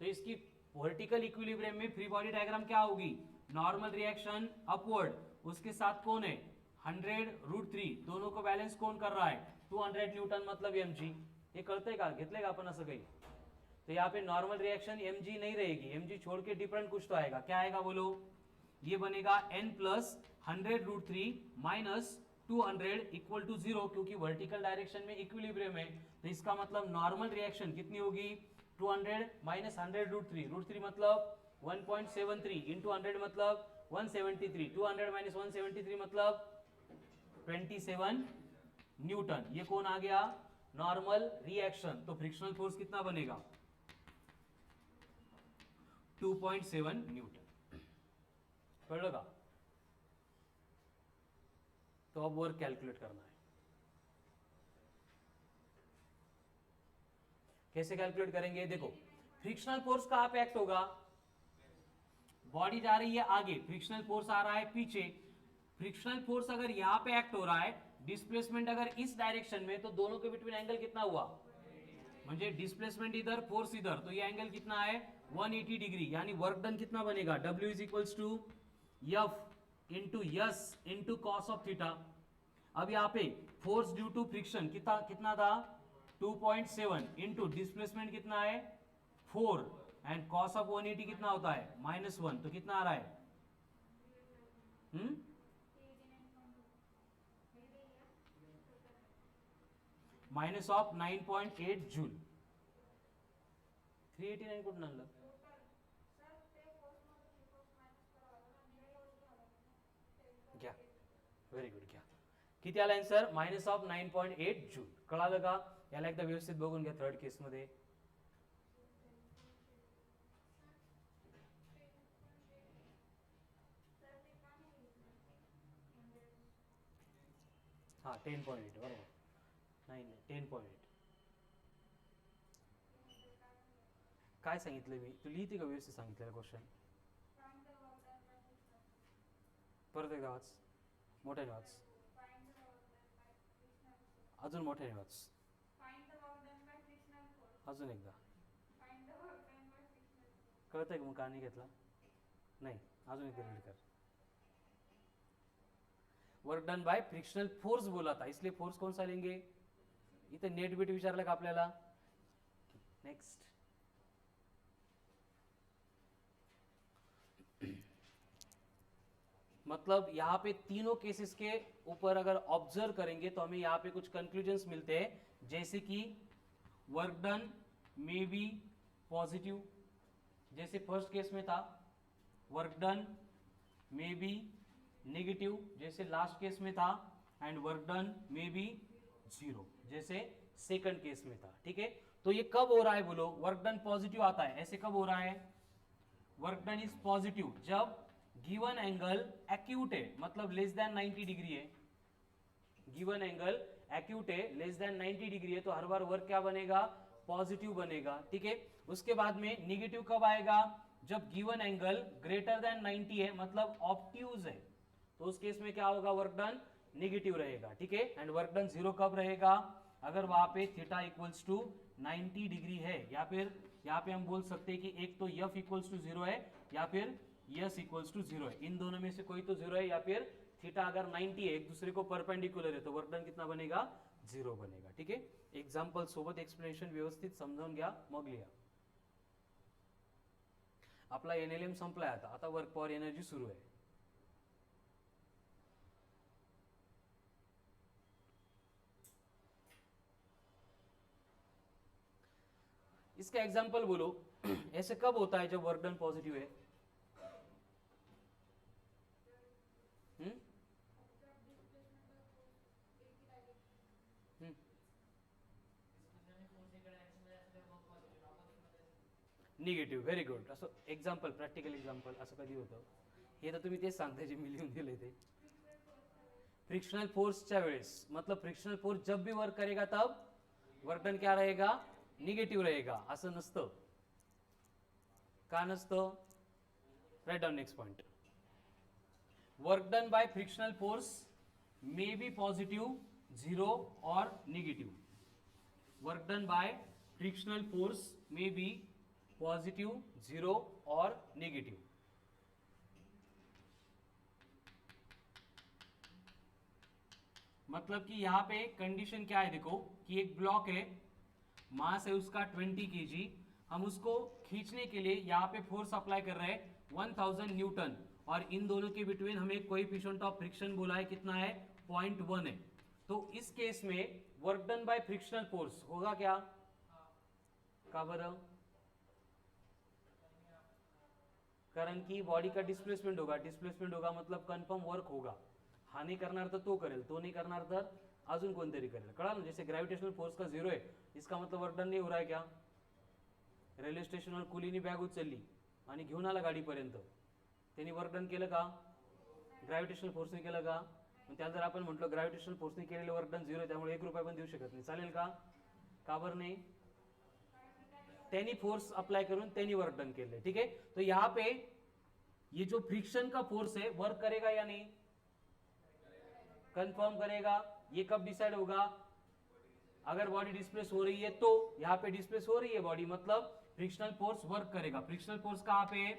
तो इसकी वर्टिकल इक्विलिब्रियम में फ्री बॉडी डायग्राम क्या होगी, नॉर्मल रिएक्शन अपवर्ड, उसके साथ कौन है 100√3, दोनों को बैलेंस कौन कर रहा है 200 न्यूटन मतलब mg। ये कळतंय का, घेतलंय का आपण असं काही। तो यहाँ पे नॉर्मल रिएक्शन mg नहीं रहेगी, mg छोड़ के डिफरेंट कुछ तो आएगा, क्या आएगा बोलो, ये बनेगा n plus 100√3 minus 200 equal to 0, क्योंकि वर्टिकल डायरेक्शन में इक्विलिब्रियम है। तो इसका मतलब नॉर्मल रिएक्शन कितनी होगी 200 माइनस 100√3, √3 मतलब 1.73 इंटू 100 मतलब 173, 200 माइनस 173 मतलब 27 न्यूटन। ये कौन आ गया, नॉर्मल रिएक्शन। तो फ्रिक्शनल फोर्स कितना बनेगा 2.7 न्यूटन, पढ़ का। तो अब वर्क कैलकुलेट करना है, कैसे कैलकुलेट करेंगे, देखो फ्रिक्शनल फोर्स कहां पे एक्ट होगा, बॉडी जा रही है आगे, फ्रिक्शनल फोर्स आ रहा है पीछे। फ्रिक्शनल फोर्स अगर यहां पे एक्ट हो रहा है, डिस्प्लेसमेंट अगर इस डायरेक्शन में, तो दोनों के बिटवीन एंगल कितना हुआ, म्हणजे डिस्प्लेसमेंट इधर फोर्स इधर, तो ये एंगल कितना है 180 डिग्री। यानी वर्क डन कितना बनेगा, W is equals to F into S into cos of theta. अब यहाँ पे फोर्स ड्यू टू फ्रिक्शन कितना था 2.7 इंटू डिस्प्लेसमेंट कितना है 4 एंड कॉस ऑफ 180 कितना होता है -1, तो कितना आ रहा है माइनस ऑफ 9.8 जूल। 389 कुठून आणलं, घ्या, व्हेरी गुड, घ्या। किती आला आन्सर माइनस ऑफ 9.8 जूल, कळालं का। याला एकदा व्यवस्थित बघून घ्या थर्ड केस मध्ये। हा 10.8 बरोबर, नाही 10.8 काय सांगितलं मी, तू लिहिते का व्यवस्थित सांगितलेलं क्वेश्चन, परत एकदा वाच, मोठ्याने वाच, अजून मोठ्याने वाच, अजून एकदा, कळतंय का मग का नाही घेतला, नाही अजून एकदा रीड कर। Work done by frictional force बोला था, इसलिए फोर्स कौन सा लेंगे, इथे नेट बीट विचारलं का आपल्याला। नेक्स्ट, मतलब यहाँ पे तीनों केसेस के ऊपर अगर ऑब्जर्व करेंगे तो हमें यहाँ पे कुछ कंक्लूजन्स मिलते हैं, जैसे कि work done may be positive, जैसे फर्स्ट केस में था, work done may be negative जैसे लास्ट केस में था, and work done may be 0 जैसे सेकंड केस में था। ठीक है, तो ये कब हो रहा है बोलो, वर्क डन पॉजिटिव आता है, ऐसे कब हो रहा है, वर्क डन इज पॉजिटिव जब गिवन एंगल एक्यूट है, मतलब लेस देन 90 डिग्री है, गिवन एंगल एक्यूट है लेस देन 90 डिग्री है, तो हर बार वर्क क्या बनेगा पॉजिटिव बनेगा। ठीक है, उसके बाद में निगेटिव कब आएगा, जब गिवन एंगल ग्रेटर देन 90 है, मतलब ऑब्ट्यूज है, तो उस केस में क्या होगा वर्क डन नेगेटिव रहेगा। ठीक है, एंड वर्क डन 0 कब रहेगा, अगर वहां पे थीटा इक्वल्स टू 90 डिग्री है, या फिर यहाँ पे हम बोल सकते हैं कि एक तो एफ इक्वल्स टू 0 है या फिर यस इक्वल्स टू 0 है, इन दोनों में से कोई तो 0 है, या फिर थीटा अगर 90 है, एक दूसरे को परपेंडिकुलर है, तो वर्क डन कितना बनेगा 0 बनेगा। ठीक है, एक्झाम्पल सोबत एक्सप्लेनेशन व्यवस्थित समजून घ्या, मग लिहा। आपला एनएलएम संपलाय, आता वर्क पॉवर एनर्जी सुरू आहे। इसका एग्जाम्पल बोलो, ऐसे कब होता है जब वर्क डन पॉजिटिव है, निगेटिव्ह. Very good. असं एक्झाम्पल, प्रॅक्टिकल एक्झाम्पल असं कधी होतं? हे तर तुम्ही तेच सांगताय जे मी लिहून दिले ते. फ्रिक्शनल फोर्सच्या वेळेस, मतलब फ्रिक्शनल फोर्स जब भी वर्क करेगा तब वर्क डन क्या रहेगा? निगेटिव्ह रहेगा. असं नसतं. का नसतं? Write down next point. Work done by frictional force may be positive, 0 और negative. Work done by frictional force may be positive, 0 और नेगेटिव. मतलब कि यहां पे कंडीशन क्या है, देखो कि एक ब्लॉक है, मास है उसका 20 kg. हम उसको खींचने के लिए यहां पे फोर्स अप्लाई कर रहे हैं 1000 न्यूटन, और इन दोनों के बिटवीन हमें कोएफिशिएंट ऑफ फ्रिक्शन बोला है, कितना है? 0.1 है. तो इस केस में work done by frictional force होगा क्या? का बरं? कारण की बॉडी का डिस्प्लेसमेंट होगा. डिस्प्लेसमेंट होगा मतलब कन्फर्म वर्क होगा. हा नाही करणार तर तो करेल, तो नहीं करणार तर अजून कोणतरी करेल. कळा ना? जैसे ग्रेविटेशनल फोर्स का 0 है, इसका मतलब वर्क डन नहीं हो रहा है क्या? रेल्वे स्टेशनवर कुलीनी बॅग उचलली आणि घेऊन आला गाडीपर्यंत, त्यांनी वर्क डन केलं का? ग्रॅव्हिटेशनल फोर्सने केलं का? मग त्याला जर आपण म्हटलं ग्रॅव्हिटेशनल फोर्सने केलेलं वर्क डन 0 आहे, त्यामुळे 1 रुपया पण देऊ शकत नाही, चालेल का? का बरं नाही? त्यांनी फोर्स अप्लाई करून त्यांनी वर्क डन केले. ठीक है. तो यहाँ पे ये जो फ्रिक्शन का फोर्स है वर्क करेगा या नहीं? कंफर्म करेगा. ये कब डिसाइड होगा? अगर बॉडी डिस्प्लेस हो रही है तो. यहाँ पे डिस्प्लेस हो रही है बॉडी, मतलब फ्रिक्शनल फोर्स वर्क करेगा. फ्रिक्शनल फोर्स कहाँ पे है?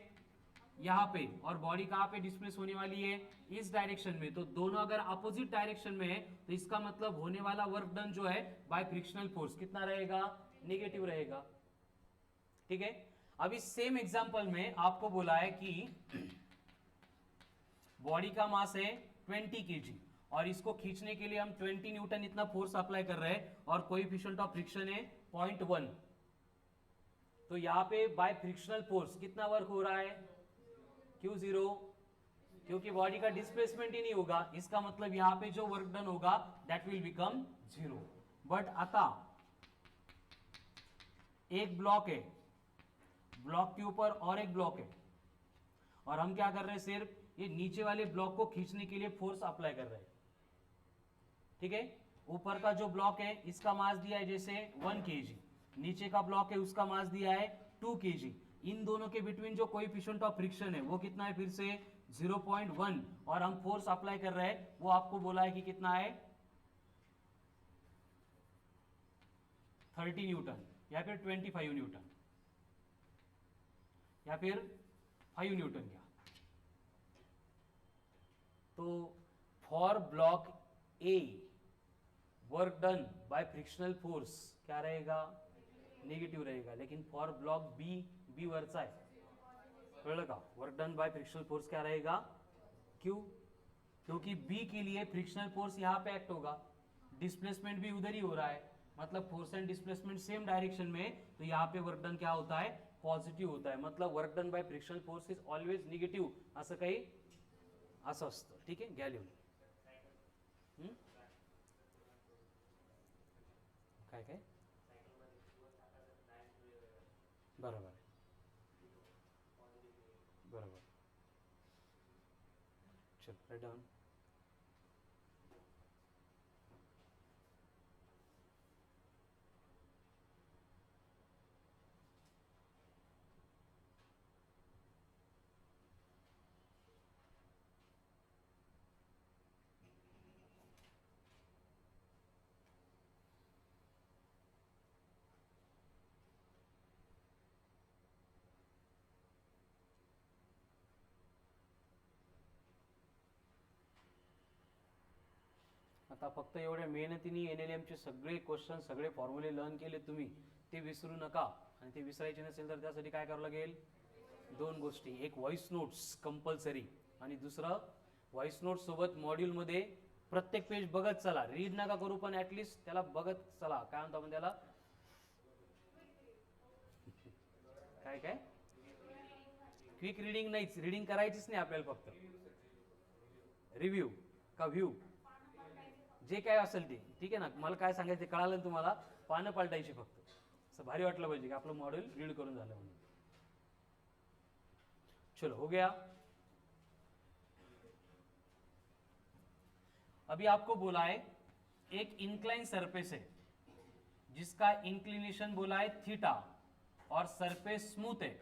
यहाँ पे. और बॉडी कहाँ पे डिस्प्लेस होने वाली है? इस डायरेक्शन में. तो दोनों अगर अपोजिट डायरेक्शन में है तो इसका मतलब होने वाला वर्क डन जो है बाय फ्रिक्शनल फोर्स कितना रहेगा? नेगेटिव रहेगा. ठीक है. अब इस सेम एग्जांपल में आपको बोला है कि बॉडी का मास है 20 kg, और इसको खींचने के लिए हम 20 न्यूटन इतना फोर्स अप्लाई कर रहे हैं, और कोएफिशिएंट ऑफ फ्रिक्शन है 0.1. तो यहां पे बाय फ्रिक्शनल फोर्स कितना वर्क हो रहा है? Q0. क्योंकि बॉडी का डिस्प्लेसमेंट ही नहीं होगा, इसका मतलब यहां पे जो वर्क डन होगा दैट विल बिकम 0. बट आता एक ब्लॉक है, ब्लॉक के ऊपर और एक ब्लॉक है, और हम क्या कर रहे हैं? सिर्फ ये नीचे वाले ब्लॉक को खींचने के लिए फोर्स अप्लाई कर रहे हैं. ठीक है. ऊपर का जो ब्लॉक है इसका मास दिया है जैसे 1 kg, नीचे का ब्लॉक है उसका मास दिया है 2 kg. इन दोनों के बिटवीन जो कोएफिशिएंट ऑफ फ्रिक्शन है वो कितना है? फिर से 0.1, और हम फोर्स अप्लाई कर रहे हैं, वो आपको बोला है कि कितना है? 30 न्यूटन या फिर 25 न्यूटन या फिर 5 न्यूटन क्या. तो for block A work done by frictional force क्या रहेगा? निगेटिव्ह रहेगा. लेकिन फॉर ब्लॉक बी, बी वरचा आहे, कळलं का? Work done by frictional force क्या रहेगा? क्यों? क्योंकि बी के लिए फ्रिक्शनल फोर्स यहाँ पे एक्ट होगा, डिस्प्लेसमेंट भी उधर ही हो रहा है, मतलब force and displacement same direction में, तो यहाँ पे वर्क डन क्या होता है? पॉझिटिव्ह होता है. मतलब work done by frictional force is always negative. असं काही असं असतं. ठीक आहे. घ्या लिहून. काय काय? बरोबर आहे. बरोबर. चल राइट डाउन. आता फक्त एवढ्या मेहनतीने NLMचे सगळे क्वेश्चन, सगळे फॉर्म्युले लर्न केले तुम्ही, ते विसरू नका. आणि ते विसरायचे नसेल तर त्यासाठी काय करावं लागेल? 2 गोष्टी. एक व्हॉइस नोट्स कंपल्सरी, आणि दुसरं व्हॉइस नोट्स सोबत मॉड्यूलमध्ये प्रत्येक पेज बघत चला. रीड नका करू, पण ॲटलिस्ट त्याला बघत चला. काय म्हणतो आपण त्याला? काय काय? क्विक रीडिंग नाहीच, रीडिंग करायचीच नाही आपल्याला, फक्त रिव्ह्यू का व्ह्यू जे काय असेल ते. ठीक आहे ना? मला काय सांगायचं कळालं तुम्हाला? पानं पालटायची फक्त. असं भारी वाटलं पाहिजे की आपलं मॉड्यूल रीड करून झालं म्हणून. चलो हो गया। अभी आपको बोला है एक इंक्लाइन सरफेस है जिसका इंक्लिनेशन बोला है थीटा और सरफेस स्मूथ है,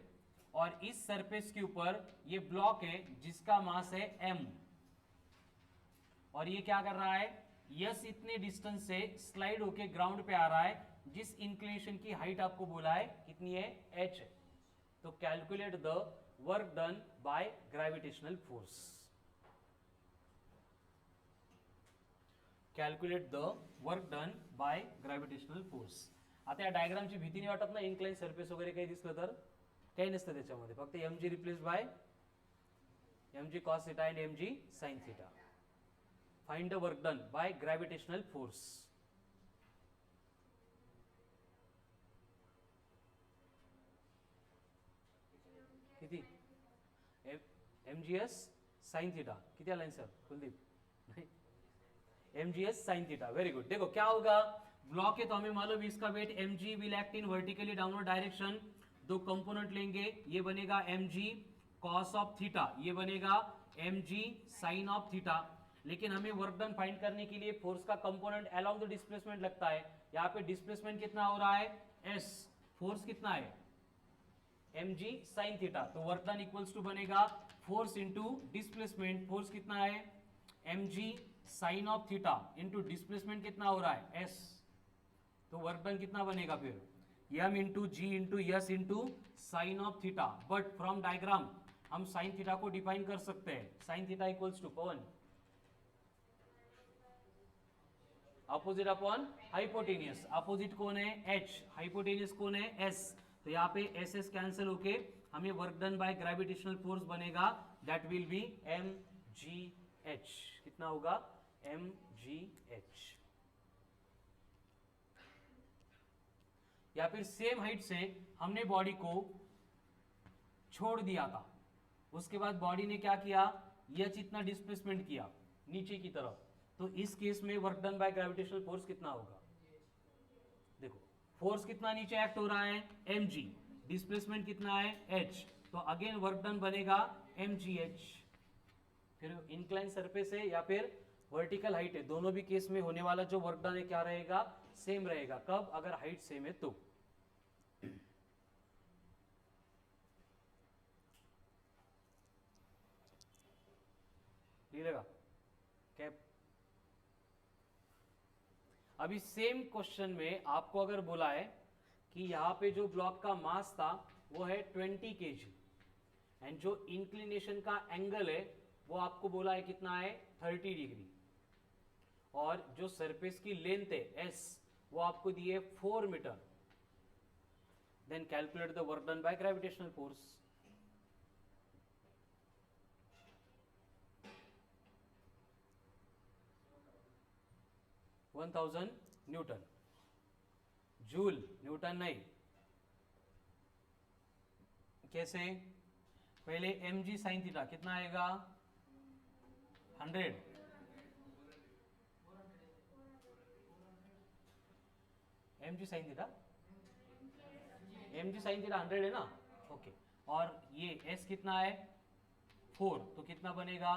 और इस सरफेस के ऊपर ये ब्लॉक है जिसका मास है m, और ये क्या कर रहा है, यस इतने डिस्टेंस से स्लाइड होके ग्राउंड पे आ रहा है, जिस इंक्लिनेशन की हाइट आपको बोला है कितनी है, h है। तो calculate the work done by gravitational force. Calculate the work done by gravitational force. आता या डायग्रामची भीती नाही वाटत ना, इन्क्लाइन सरफेस वगैरे काही दिसलं तर काही नसतं त्याच्यामध्ये, फक्त mg replace by mg cos theta and mg sin theta. Find the work done by gravitational force. किती mgs sin थीटा किती आला आंसर कुलदीप? नहीं, mgs sin theta, very good. देखो क्या होगा, ब्लॉक है तो हमें मालूम इसका weight mg will act in vertically downward direction. दो कंपोनेंट लेंगे, ये बनेगा mg cos ऑफ थीटा, ये बनेगा mg sin ऑफ थीटा। लेकिन हमें वर्क डन फाइंड करने के लिए फोर्स का कंपोनेंट अलोंग द डिस्प्लेसमेंट लगता है। यहाँ पे डिस्प्लेसमेंट कितना हो रहा है, s, फोर्स कितना है mg sin थीटा, तो वर्क डन इक्वल्स टू बनेगा फोर्स इंटू डिस्प्लेसमेंट। फोर्स कितना है mg sine of theta into displacement कितना हो रहा है s, तो वर्क डन कितना बनेगा फिर m into G into S into sine of theta. But from diagram हम साइन थीटा को डिफाइन कर सकते हैं, साइन थीटा इक्वल्स टू कौन, अपोजिट अपॉन हाइपोटेनियस। अपोजिट कौन है h, हाइपोटेनियस कौन है s, तो यहाँ पे एस एस कैंसिल होके हमें work done by gravitational force बनेगा, दैट विल बी mgh। कितना होगा mgh। या फिर सेम हाइट से हमने बॉडी को छोड़ दिया था, उसके बाद बॉडी ने क्या किया, यह इतना डिस्प्लेसमेंट किया नीचे की तरफ, तो इस केस में work done by gravitational force कितना होगा, देखो फोर्स कितना नीचे एक्ट हो रहा है mg, डिस्प्लेसमेंट कितना है h, तो अगेन वर्क डन बनेगा mgh। फिर इंक्लाइन सरफेस है या फिर वर्टिकल हाइट है, दोनों भी केस में होने वाला जो वर्क डन है क्या रहेगा, सेम रहेगा। कब, अगर हाइट सेम है तो। लगा कैप। अभी सेम क्वेश्चन में आपको अगर बोला है कि यहाँ पे जो ब्लॉक का मास था वो है 20 kg एंड जो इंक्लिनेशन का एंगल है वो आपको बोला है कितना है 30 डिग्री, और जो सरफेस की लेंथ है s वो आपको दी है 4 metre, then calculate the work done by gravitational force. Newton, joule, newton नहीं। कैसे, पहले mg sin थीटा कितना आएगा 100, mg sin theta, mg sin theta 100 है ना, ओके। और ये s कितना है 4, तो कितना बनेगा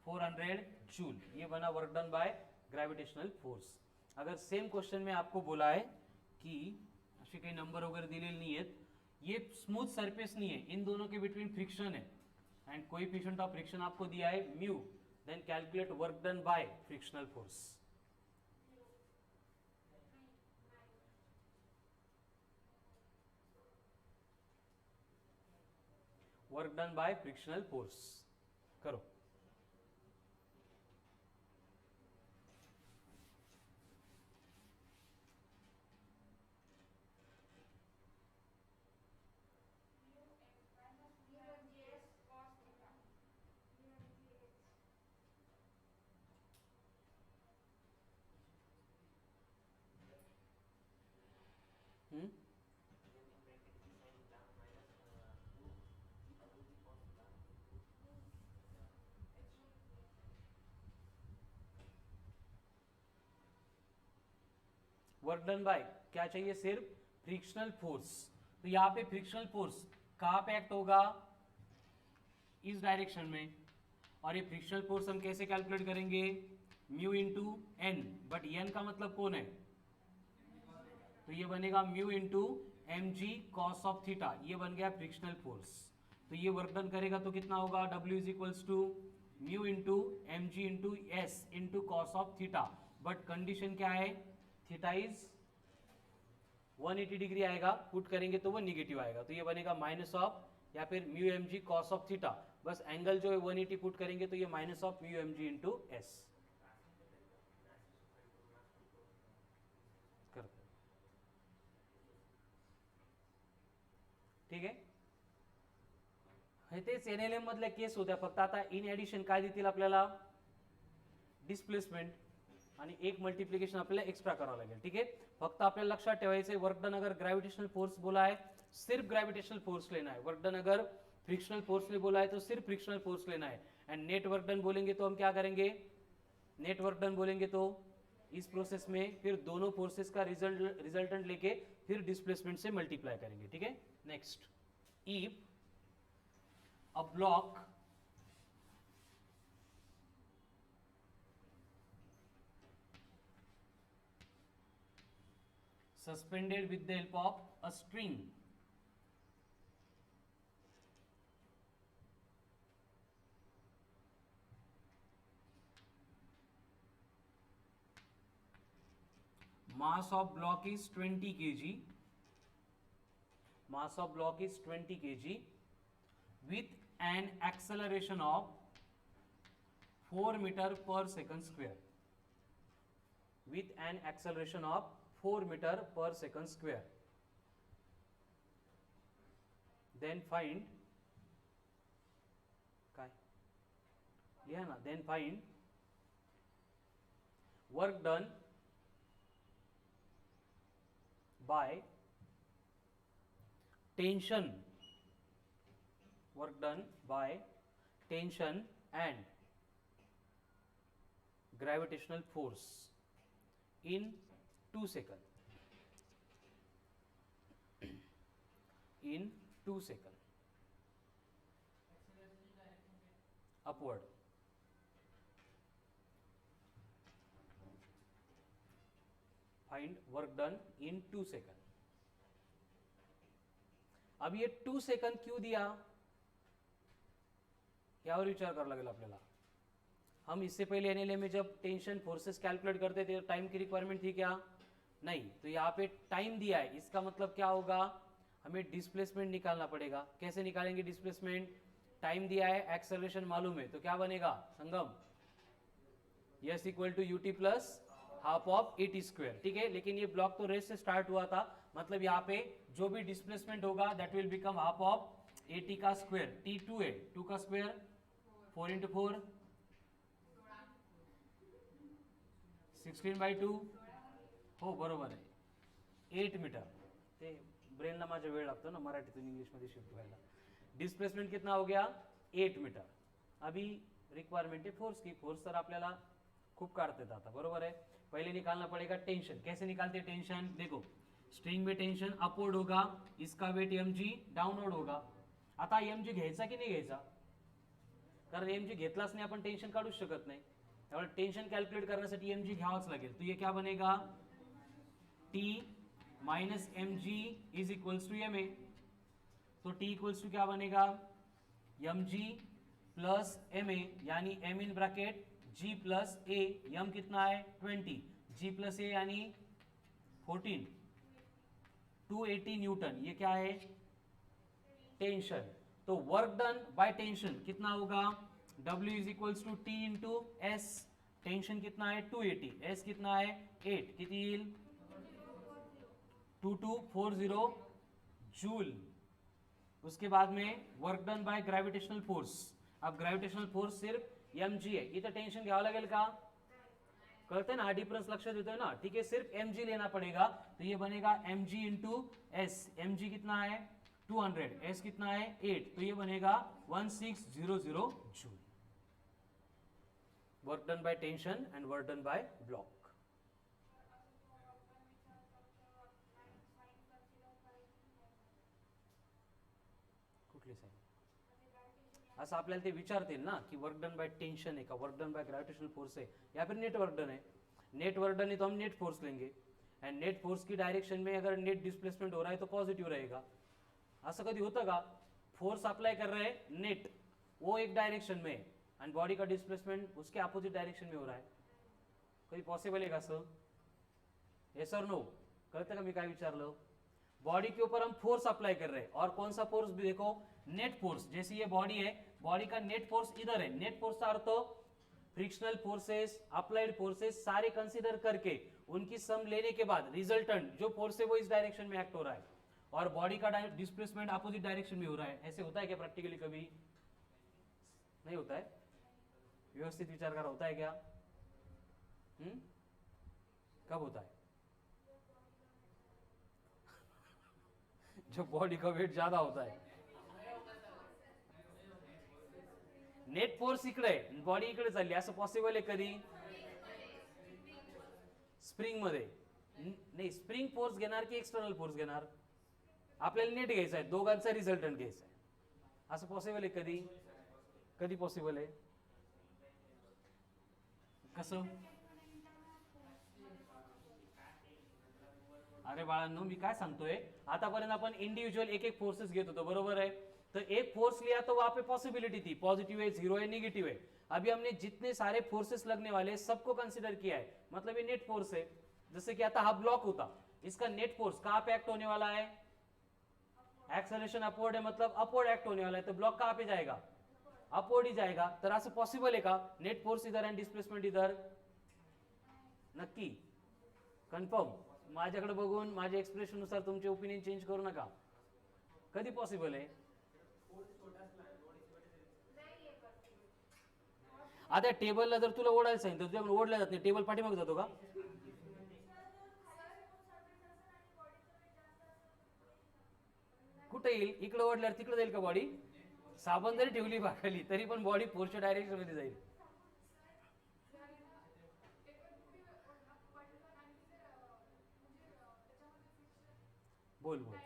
400 जूल। ये बना work done by gravitational force. अगर सेम क्वेश्चन में आपको बोला है की असे काही नंबर वगैरे दिलेले नाही आहेत, ये स्मूथ सरफेस नहीं है, इन दोनों के बिटवीन फ्रिक्शन है एंड कोएफिशिएंट ऑफ फ्रिक्शन आपको दिया है mu, then calculate work done by frictional force. Work done by frictional force करो। वर्क डन बाय क्या चाहिए, सिर्फ फ्रिक्शनल फोर्स। तो यहाँ पे फ्रिक्शनल फोर्स कहाँ पे एक्ट होगा, इस डायरेक्शन में, और ये फ्रिक्शनल फोर्स हम कैसे कैलकुलेट करेंगे, mu into N, but N का मतलब कौन है, तो ये बनेगा mu into M G cos of theta, ये बन गया फ्रिक्शनल फोर्स। तो ये वर्क डन करेगा तो कितना होगा, W is equals to mu into M G into S into cos of theta, but condition क्या है, थीटा इज 180 डिग्री आएगा, पुट करेंगे तो वो निगेटिव आएगा, तो ये बनेगा माइनस ऑफ या फिर mu M G cos of theta, बस एंगल जो है 180 पुट करेंगे तो ये minus of mu M G into S कर, ठीक आहे. हे तेच NLM मधल्या केस होत्या, फक्त आता इन ॲडिशन काय देतील आपल्याला, डिस्प्लेसमेंट आणि एक मल्टिप्लिकेशन आपल्याला एक्स्ट्रा करावं लागेल. ठीक आहे, फक्त आपल्याला लक्षात ठेवायचं है, वर्क डन अगर ग्रेविटेशनल फोर्स बोला है सिर्फ ग्रेविटेशनल फोर्स लेना है, वर्क डन अगर फ्रिक्शनल फोर्स ने बोला है तो सिर्फ फ्रिक्शनल फोर्स लेना है, एंड नेट वर्क डन बोलेंगे तो हम क्या करेंगे, नेट वर्क डन बोलेंगे तो इस प्रोसेस में फिर दोनों फोर्सेस का रिजल्टेंट लेके फिर डिस्प्लेसमेंट से मल्टीप्लाई करेंगे. ठीक है, next, if a block suspended with the help of a string mass of block is 20 kg, mass of block is 20 kg with an acceleration of 4 meter per second square, with an acceleration of 4 meter per second square, then find काय लिहा ना, then find work done by tension, work done by tension and gravitational force in 2 seconds, in 2 seconds, upward. Find work done in 2 seconds. अब ये 2 second क्यों दिया, यावर विचार करावा लागेल आपल्याला. हम इससे पहले एनएलएम में जब टेंशन फोर्सेस कैलकुलेट करते थे तो टाइम की रिक्वायरमेंट थी क्या, नहीं, तो यहाँ पे टाइम दिया है, इसका मतलब क्या होगा, हमें डिस्प्लेसमेंट निकालना पड़ेगा. कैसे निकालेंगे डिस्प्लेसमेंट, टाइम दिया है, एक्सेलरेशन मालूम है, तो क्या बनेगा संगम, S equal to UT plus half of AT square. ठीक है, लेकिन ये ब्लॉक तो रेस्ट से स्टार्ट हुआ था, मतलब यहाँ पे जो भी डिस्प्लेसमेंट होगा that will become half of eighty का स्क्वायर, टी टू है, टू का स्क्वायर 4 इंटू 4 16/2, हो बरोबर आहे, 8 मीटर. ते ब्रेनला माझ्या वेळ लागतो ना मराठीतून इंग्लिशमध्ये शिफ्ट व्हायला. डिस्प्लेसमेंट कितना हो गया, 8 मीटर. अभी रिक्वायरमेंट है फोर्स की, फोर्स तर आपल्याला खूप काढता येतं आता, बरोबर है. पहले निकालना पड़ेगा टेंशन. कैसे निकालते टेंशन, देखो स्ट्रिंग में टेंशन अपवर्ड होगा, इसका वेट mg डाउनवर्ड होगा. आता mg घ्यायचा की नाही घ्यायचा, कारण mg घेतलाच नाही आपण टेंशन काढूच शकत नाही, त्यामुळे टेंशन कॅल्क्युलेट करण्यासाठी mg घ्यावाच लागेल. तो ये क्या बनेगा, t minus mg is equals to ma, तो t इक्वल्स टू क्या बनेगा, mg प्लस ma, यानी m in bracket g plus a, m कितना है 20, g प्लस a यानी 14, 280 न्यूटन. ये क्या है, टेंशन. तो वर्क डन बाय टेंशन कितना होगा, W is equals to T into S, tension कितना है 280, एस कितना है 8, किती येईल 2240 जूल. उसके बाद में work done by gravitational force. अब ग्रेविटेशनल फोर्स सिर्फ mg है, इथं टेंशन घ्यावं लागेल का, कळतंय ना, हा डिफरन्स लक्षात येतोय ना. ठीक है, सिर्फ mg लेना पड़ेगा, तो ये बनेगा mg इंटू एस. mg कितना है 200, s कितना है 8, तो ये बनेगा 1600 joule. Work done by tension and work done bye block. कुठली साईन, असं आपल्याला ते विचारतील ना कि वर्क डन बाय टेंशन है, का work done by gravitational force है, या फिर नेट वर्क डन है. नेट वर्क डन है तो हम नेट फोर्स लेंगे, एंड नेट फोर्स की डायरेक्शन में अगर नेट डिस्प्लेसमेंट हो रहा है तो पॉजिटिव रहेगा. असं कधी होतं का? फोर्स अप्लाई कर रहे हैं नेट, वो एक डायरेक्शन में है आणि बॉडी का डिस्प्लेसमेंट उसके अपोजिट डायरेक्शन में हो रहा है. कधी पॉसिबल आहे का असं? येस और नो? कळतं का मी काय विचारलं? बॉडी के ऊपर हम फोर्स अप्लाई कर रहे हैं, और कौन सा फोर्स भी देखो, नेट फोर्स. जैसे ये बॉडी है, बॉडी का नेट फोर्स इधर है. नेट फोर्स का अर्थ फ्रिक्शनल फोर्सेस, अप्लाइड फोर्सेस सारे कंसीडर करके उनकी सम लेने के बाद रिजल्टेंट जो फोर्स है वो इस डायरेक्शन में एक्ट हो रहा है, और बॉडी का डिस्प्लेसमेंट अपोजिट डायरेक्शन में हो रहा है. ऐसे होता है क्या प्रैक्टिकली? कभी नहीं होता है. व्यवस्थित विचार करा, होता है क्या? कब होता है? जब बॉडी का वेट ज्यादा होता है. नेट फोर्स इकडे बॉडी इकडे चालली, असं पॉसिबल आहे कधी? स्प्रिंग मध्ये नाही. स्प्रिंग फोर्स घेणार की एक्सटर्नल फोर्स घेणार? आपल्याला नेट घ्यायचा आहे, दोघांचा रिझल्टंट घ्यायचा आहे. असं पॉसिबल आहे कधी? कधी पॉसिबल आहे? कसं? अरे बाळांनो, मी काय सांगतोय, आतापर्यंत आपण इंडिव्हिज्युअल एक एक फोर्सेस घेत होतो, बरोबर है? तो एक फोर्स लिया तो वहां पे पॉसिबिलिटी थी, पॉजिटिव है, जीरो है, निगेटिव है. अभी हमने जितने सारे फोर्सेस लगने वाले सबको कंसिडर किया है, मतलब ये नेट फोर्स है. जैसे कि आता हा ब्लॉक होता, इसका नेट फोर्स कहां पे एक्ट होने वाला है? एक्सेलरेशन अपवर्ड है, मतलब अपवर्ड एक्ट होने वाला है, तो ब्लॉक कहां पे जाएगा? अपवर्ड ही जाएगा. तर असं पॉसिबल आहे का? नेट फोर्स इधर आणि डिस्प्लेसमेंट इधर? नक्की? कन्फर्म? माझ्याकडे बघून माझ्या एक्सप्रेशन नुसार तुमचे ओपिनियन चेंज करू नका. कधी पॉसिबल आहे? आता टेबलला जर तुला ओढायला सांगितलं, तुझ्याकडून ओढला जात नाही, टेबल पाठीमागे जातो का? कुठे येईल? इकडे ओढल्यावर तिकडे जाईल का बॉडी? साबण जरी ठेवली बाखाली तरी पण बॉडी फोर्सच्या डायरेक्शन मध्ये जाईल. बोल बोल.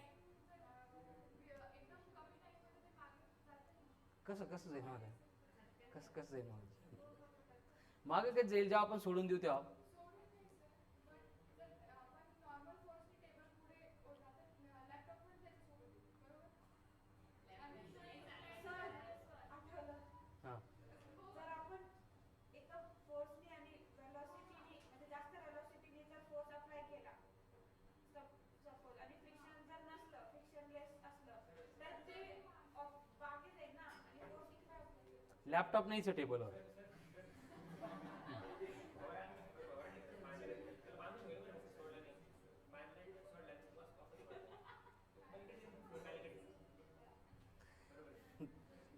कसं कसं जाईल मागे? कसं जाईल मागे? मागे कधी जाईल? जेव्हा आपण सोडून देऊ तेव्हा. हा. लॅपटॉप नाहीच टेबलवर.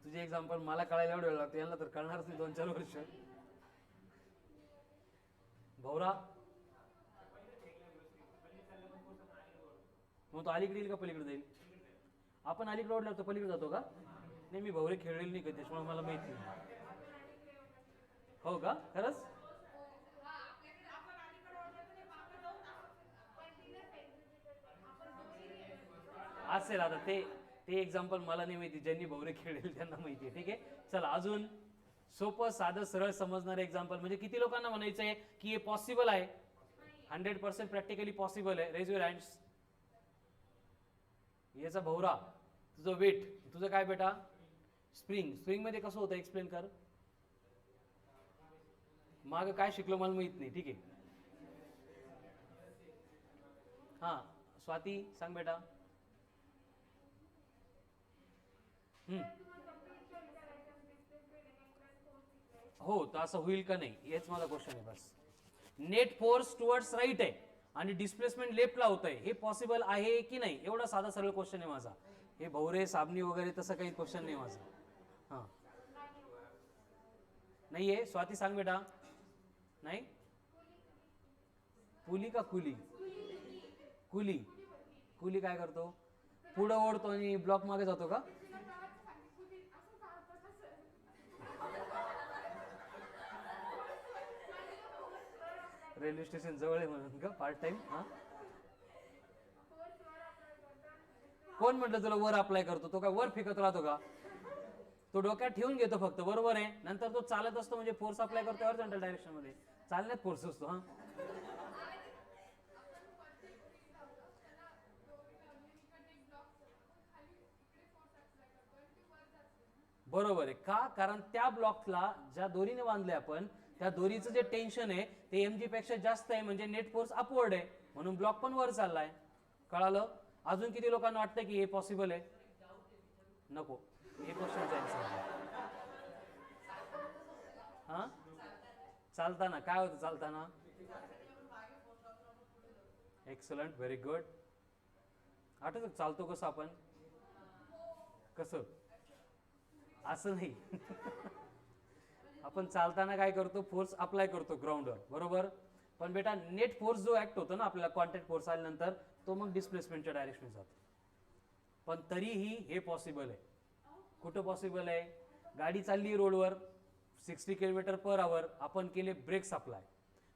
तुझे एक्झाम्पल मला कळायला एवढं वेळ लागतो, यांना तर कळणारच नाही 2-4 वर्ष. भौरा मग तो अलीकडे येईल का पलीकडे जाईल? आपण अलीकडे ओढल्यावर तो पलीकडे जातो का? नाही, मी भवरे खेळलेली नाही कधी, त्याच्यामुळे मला माहित नाही. हो का? खरंच? असेल. आता ते एक्झाम्पल मला नाही माहिती, ज्यांनी भवरे खेळलेले त्यांना माहिती आहे. ठीक आहे, चला अजून सोपं साधं सरळ समजणारे एक्झाम्पल. म्हणजे किती लोकांना म्हणायचं आहे की हे पॉसिबल आहे? 100% प्रॅक्टिकली पॉसिबल आहे. Raise your hands. याचा भवरा, तुझं वेट, तुझं काय बेटा? स्प्रिंग. स्प्रिंग मध्ये कसं होतं एक्सप्लेन कर. माग काय शिकलो मला माहित नाही. ठीक आहे, हा स्वाती सांग बेटा. हो, तर असं होईल का नाही हेच माझा क्वेश्चन आहे बस. नेट फोर्स टुवर्ड्स राईट आहे आणि डिस्प्लेसमेंट लेफ्टला होत आहे, हे पॉसिबल आहे की नाही? एवढा साधा सरळ क्वेश्चन आहे माझा. हे भवरे साबणी वगैरे तसं काही क्वेश्चन नाही माझा. हां, नाही आहे. स्वाती सांग बेटा. नाही, पुली का कुली? कुली. कुली काय करतो? पुढं ओढतो आणि ब्लॉक मागे जातो का? रेल्वे स्टेशन जवळ आहे म्हणून का पार्ट टाइम? हा, कोण म्हटलं तुला वर अप्लाय करतो? तो काय वर फेकत राहतो का? तो डोक्यात ठेवून घेतो फक्त, बरोबर आहे. नंतर तो चालत असतो म्हणजे फोर्स अप्लाय करतो हॉरिझॉन्टल डायरेक्शन मध्ये, चालण्यात फोर्स असतो. हा बरोबर आहे. का? कारण त्या ब्लॉकला ज्या दोरीने बांधले आपण, त्या दोरीचं जे टेन्शन आहे ते mg पेक्षा जास्त आहे, म्हणजे नेट फोर्स अपवर्ड आहे, म्हणून ब्लॉक पण वर चाललाय. कळालं? अजून किती लोकांना वाटतं की हे पॉसिबल आहे? नको, हे क्वेश्चनचा आन्सर. हा चालताना काय होतं? चालताना एक्सलंट, व्हेरी गुड. आठवतं चालतो कसं आपण? कसं? असं नाही. आपण चालताना काय करतो? फोर्स अप्लाय करतो ग्राउंडवर, बरोबर. पण बेटा नेट फोर्स जो ऍक्ट होतो ना आपल्याला कॉन्टॅक्ट फोर्स आल्यानंतर, तो मग डिस्प्लेसमेंटच्या डायरेक्शन जातो. पण तरीही हे पॉसिबल आहे. कुठं पॉसिबल आहे? गाडी चालली रोडवर 60 km/h, आपण केले ब्रेक्स अप्लाय.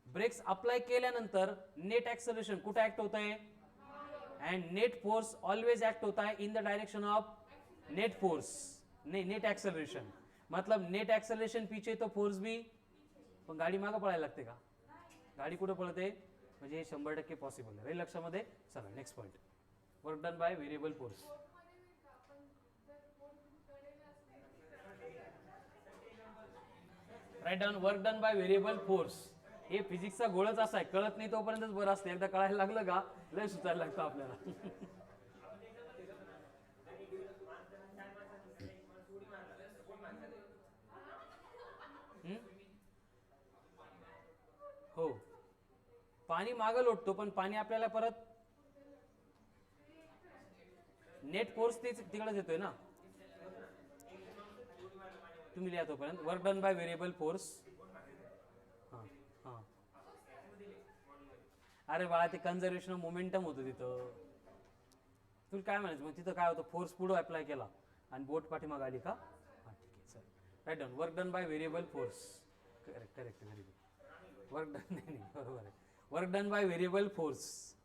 ब्रेक्स अप्लाय केल्यानंतर नेट ऍक्सलरेशन कुठे ऍक्ट होत आहे? And net force always act होता है इन the direction of net force, नहीं नेट एक्सेलरेशन. मतलब नेट एक्सेलरेशन पीछे तो फोर्स भी, पण गाडी मागं पळायला लागते का? गाडी कुठे पळते? म्हणजे हे 100% पॉसिबल आहे. राहील लक्षामध्ये? चला next point, work done by variable force. Write down work done by variable force. हे फिजिक्सचा गोळच असा आहे, कळत नाही तोपर्यंतच बरं असतं, एकदा कळायला लागलं का लय सुचायला लागतं आपल्याला. हो, पाणी मागं लोटतो, पण पाणी आपल्याला परत नेट फोर्स तेच तिकडेच येतोय ना. तुम्ही लिहा तोपर्यंत work done by variable force. हां हां, अरे बाळा ते कन्झर्वेशन ऑफ मोमेंटम होतं तिथं. तुला काय म्हणायचं मग? तिथं काय होतं? फोर्स पुढं अप्लाय केला आणि बोट पाठीमाग आली का? हां ठीक आहे, चल. Write down work done by variable force. Correct correct, very good. Work done नाही, बरोबर आहे. Work done by variable force.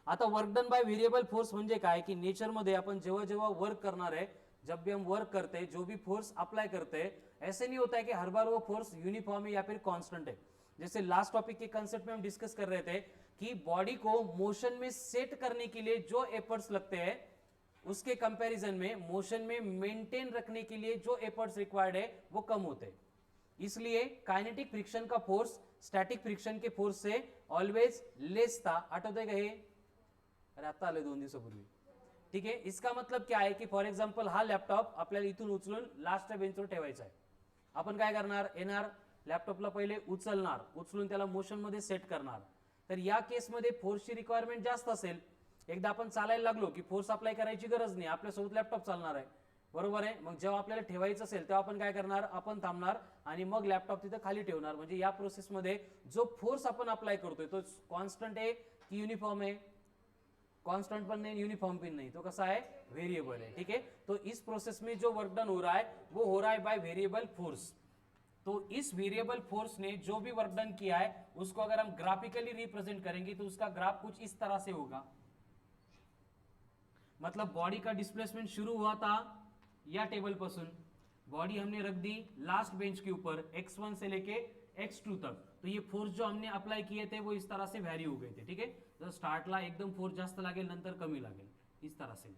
आता work done by variable force म्हणजे काय की नेचरमध्ये आपण जेव्हा जेव्हा वर्क करणार है, जब भी हम वर्क करते हैं, जो भी फोर्स अप्लाई करते हैं, ऐसे नहीं होता है कि हर बार वो फोर्स यूनिफॉर्म है या फिर कांस्टेंट है. जैसे लास्ट टॉपिक के कंसेप्ट में हम डिस्कस कर रहे थे कि बॉडी को मोशन में सेट करने के लिए जो एफर्ट्स लगते हैं, उसके कंपैरिजन में मोशन में मेंटेन रखने के लिए जो एफर्ट्स रिक्वायर्ड है वो कम होते हैं. इसलिए काइनेटिक फ्रिक्शन का फोर्स स्टॅटिक फ्रिक्शन के फोर्स से ऑलवेज लेस था. आठवतंय का हे? अरे आता आले 2 दिवसापूर्वी. ठीक आहे, इसका मतलब क्या आहे की फॉर एक्झाम्पल हा लॅपटॉप आपल्याला इथून उचलून लास्टच्या बेंचवर ठेवायचा आहे. आपण काय करणार? येणार लॅपटॉपला पहिले उचलणार, उचलून त्याला मोशन मध्ये सेट करणार. तर या केसमध्ये फोर्सची रिक्वायरमेंट जास्त असेल. एकदा आपण चालायला लागलो की फोर्स अप्लाय करायची गरज नाही, आपल्यासोबत लॅपटॉप चालणार आहे, बरोबर आहे. मग जेव्हा आपल्याला ठेवायचं असेल तेव्हा आपण काय करणार? आपण थांबणार आणि मग लॅपटॉप तिथं खाली ठेवणार. म्हणजे या प्रोसेसमध्ये जो फोर्स आपण अप्लाय करतोय तो कॉन्स्टंट आहे की युनिफॉर्म है? कांस्टेंट पण नहीं, यूनिफॉर्म भी नहीं, तो कैसा है? वेरिएबल है. ठीक है, तो इस प्रोसेस में जो वर्क डन हो रहा है वो हो रहा है बाय वेरिएबल फोर्स. तो इस वेरिएबल फोर्स ने जो भी वर्क डन किया है उसको अगर हम ग्राफिकली रिप्रेजेंट करेंगे तो उसका ग्राफ कुछ इस तरह से होगा. मतलब बॉडी का डिस्प्लेसमेंट शुरू हुआ था या टेबल पासून, बॉडी हमने रख दी लास्ट बेंच के ऊपर x1 से लेके x2 तक. तो ये फोर्स जो हमने अप्लाई किए थे वो इस तरह से वैरी हो गए थे. ठीक है, तो स्टार्टला एकदम फोर्स जास्त लागेल, नंतर कमी लागेल, इस तरह से.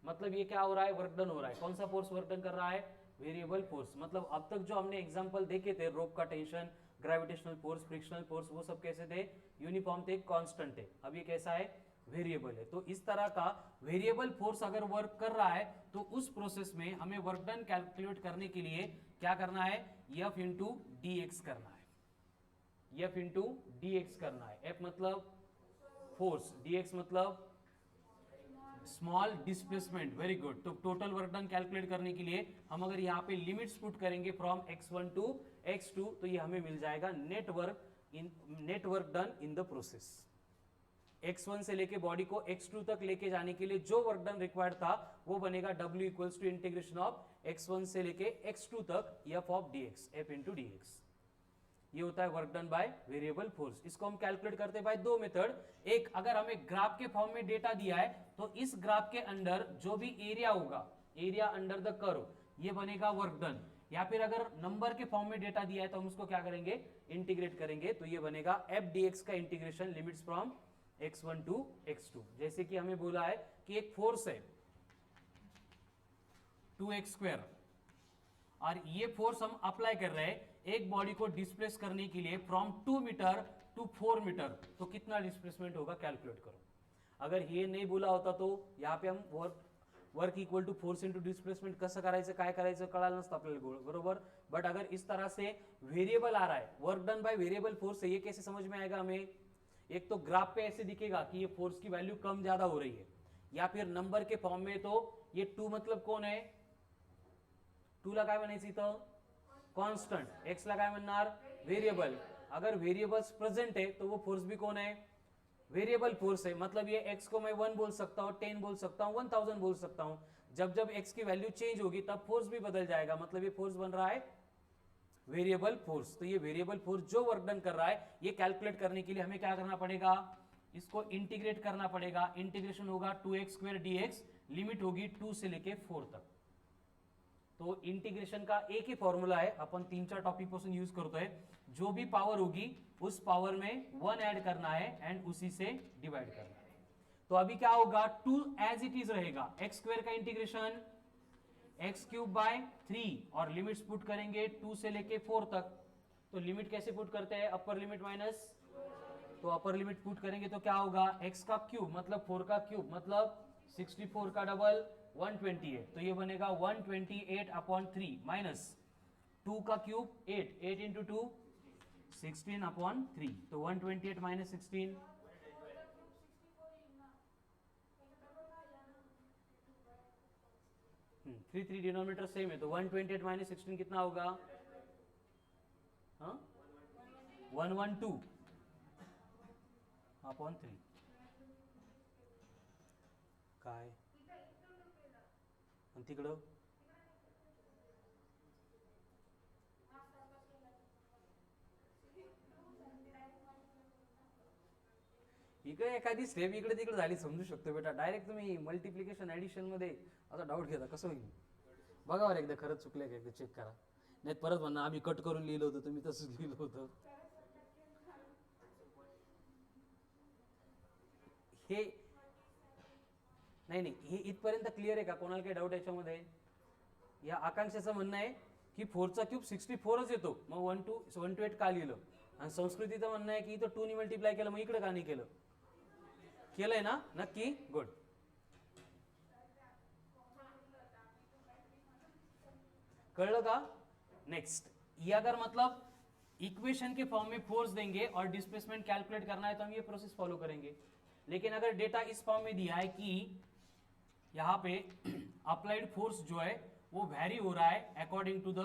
मतलब ये क्या हो रहा है? वर्क डन हो रहा है. कौन सा फोर्स वर्क डन कर रहा है? Variable force. मतलब अब तक जो हमने एग्जांपल देखे थे, रोप का tension, gravitational force, frictional force, वो सब कैसे थे? यूनिफॉर्म थे, कांस्टेंट थे. अब ये कैसा है? वेरिएबल है. तो इस तरह का वेरिएबल फोर्स अगर वर्क कर रहा है तो उस प्रोसेस में हमें वर्क डन कैलकुलेट करने के लिए क्या करना है? F इंटू डी एक्स करना है. F इंटू डी एक्स करना है. F मतलब फोर्स, डी एक्स मतलब स्मॉल डिस्प्लेसमेंट. Very good. तो टोटल वर्क डन कैलकुलेट करने के लिए हम अगर यहाँ पे लिमिट्स पुट करेंगे फ्रॉम x1 टू x2 तो ये हमें मिल जाएगा net work done in the process. x1 से लेके बॉडी को x2 तक लेके जाने के लिए जो वर्क डन रिक्वायर्ड था वो बनेगा W equals to integration of x1 से लेके x2 तक f of dx, f into dx. ये होता है work done by variable force. इसको हम कैलकुलेट करते हैं बाय 2 मेथड. एक, अगर हमें ग्राफ के फॉर्म में डेटा दिया है तो इस ग्राफ के अंदर जो भी एरिया होगा, एरिया अंडर द कर्व, ये बनेगा वर्क डन। या फिर अगर नंबर के फॉर्म में डेटा दिया है तो हम उसको क्या करेंगे, इंटीग्रेट करेंगे, तो ये बनेगा एफ डी एक्स का integration limits from x1 to x2। जैसे कि हमें बोला है कि एक फोर्स है 2x², और ये फोर्स हम अप्लाई कर रहे हैं एक बॉडी को डिस्प्लेस करने के लिए फ्रॉम 2 मीटर टू 4 मीटर, तो कितना डिस्प्लेसमेंट होगा कैलकुलेट करो। अगर ये नहीं बोला होता तो यहाँ पे हम work equal to force into displacement कसं करायचं काय करायचं कळालं नसतं आपल्याला, बरोबर। बट अगर इस तरह से वेरिएबल आ रहा है, work done by variable force है, ये कैसे समझ में आएगा हमें। एक तो ग्राफ पे ऐसे दिखेगा कि ये फोर्स की वैल्यू कम ज्यादा हो रही है, या फिर नंबर के फॉर्म में तो ये 2 मतलब कौन है, 2 ला काय म्हणायचं इथं कॉन्स्टंट, x ला काय म्हणणार वेरिएबल। अगर वेरिएबल्स प्रेजेंट है तो वो फोर्स भी कौन है, वेरिएबल फोर्स है। मतलब ये x को मैं 1 बोल सकता हूँ, 10 बोल सकता हूँ, 1000 बोल सकता हूँ। जब जब x की वैल्यू चेंज होगी तब फोर्स भी बदल जाएगा, मतलब ये फोर्स बन रहा है वेरिएबल फोर्स। तो ये वेरिएबल फोर्स जो वर्क डन कर रहा है, ये कैलकुलेट करने के लिए हमें क्या करना पड़ेगा, इसको इंटीग्रेट करना पड़ेगा। इंटीग्रेशन होगा 2x² dx, लिमिट होगी 2 से लेके 4 तक। तो इंटीग्रेशन का एक ही फॉर्मूला है, अपन 3-4 टॉपिक पासून यूज करतोय। जो भी पावर होगी उस पावर में 1 ऐड करना है एंड उसी से डिवाइड करना है। तो अभी क्या होगा, 2 एज इट इज रहेगा, x² का इंटीग्रेशन x³ बाय 3, और लिमिट्स पुट करेंगे 2 से लेके 4 तक। तो लिमिट कैसे पुट करते हैं, अपर लिमिट माइनस, तो अपर लिमिट पुट करेंगे तो क्या होगा, x का क्यूब मतलब 4 का क्यूब मतलब 64 का डबल 128, तो ये बनेगा 128/3 माइनस 2 का क्यूब 8, 8 इंटू 2 16/3, तो 128 माइनस 16, 3 डिनोमिनेटर सेम है, तो 128 माइनस 16 कितना होगा, 112/3 काय, आणि तिकडं इकडे एखादी स्टेप इकडे तिकडे झाली समजू शकतो बेटा, डायरेक्ट तुम्ही मल्टिप्लिकेशन ऍडिशन मध्ये आता डाऊट घेता कसं होईल, बघावर एकदा खरंच चुकलंय का एकदा चेक करा, नाही परत म्हणा आम्ही कट करून लिहिलं होतं तुम्ही तसंच लिहिलं होतं। हे नाही हे इथपर्यंत क्लिअर आहे का, कोणाला काही डाऊट याच्यामध्ये। या आकांक्षाचं म्हणणं आहे की 4चा क्यूब 64च येतो, मग 128 का लिहिलं, आणि संस्कृतीचं म्हणणं आहे की इथं 2 ने मल्टिप्लाय केलं, मग इकडे का नाही केलं, केलंय ना नक्की, गुड। कळलं का। नेक्स्ट, ये अगर मतलब इक्वेशन के फॉर्म में फोर्स देंगे और डिस्प्लेसमेंट कैलकुलेट करना है तो हम ये प्रोसेस फॉलो करेंगे। लेकिन अगर डेटा इस फॉर्म में दिया है कि यहाँ पे अप्लाइड फोर्स जो है वो वैरी हो रहा है अकॉर्डिंग टू द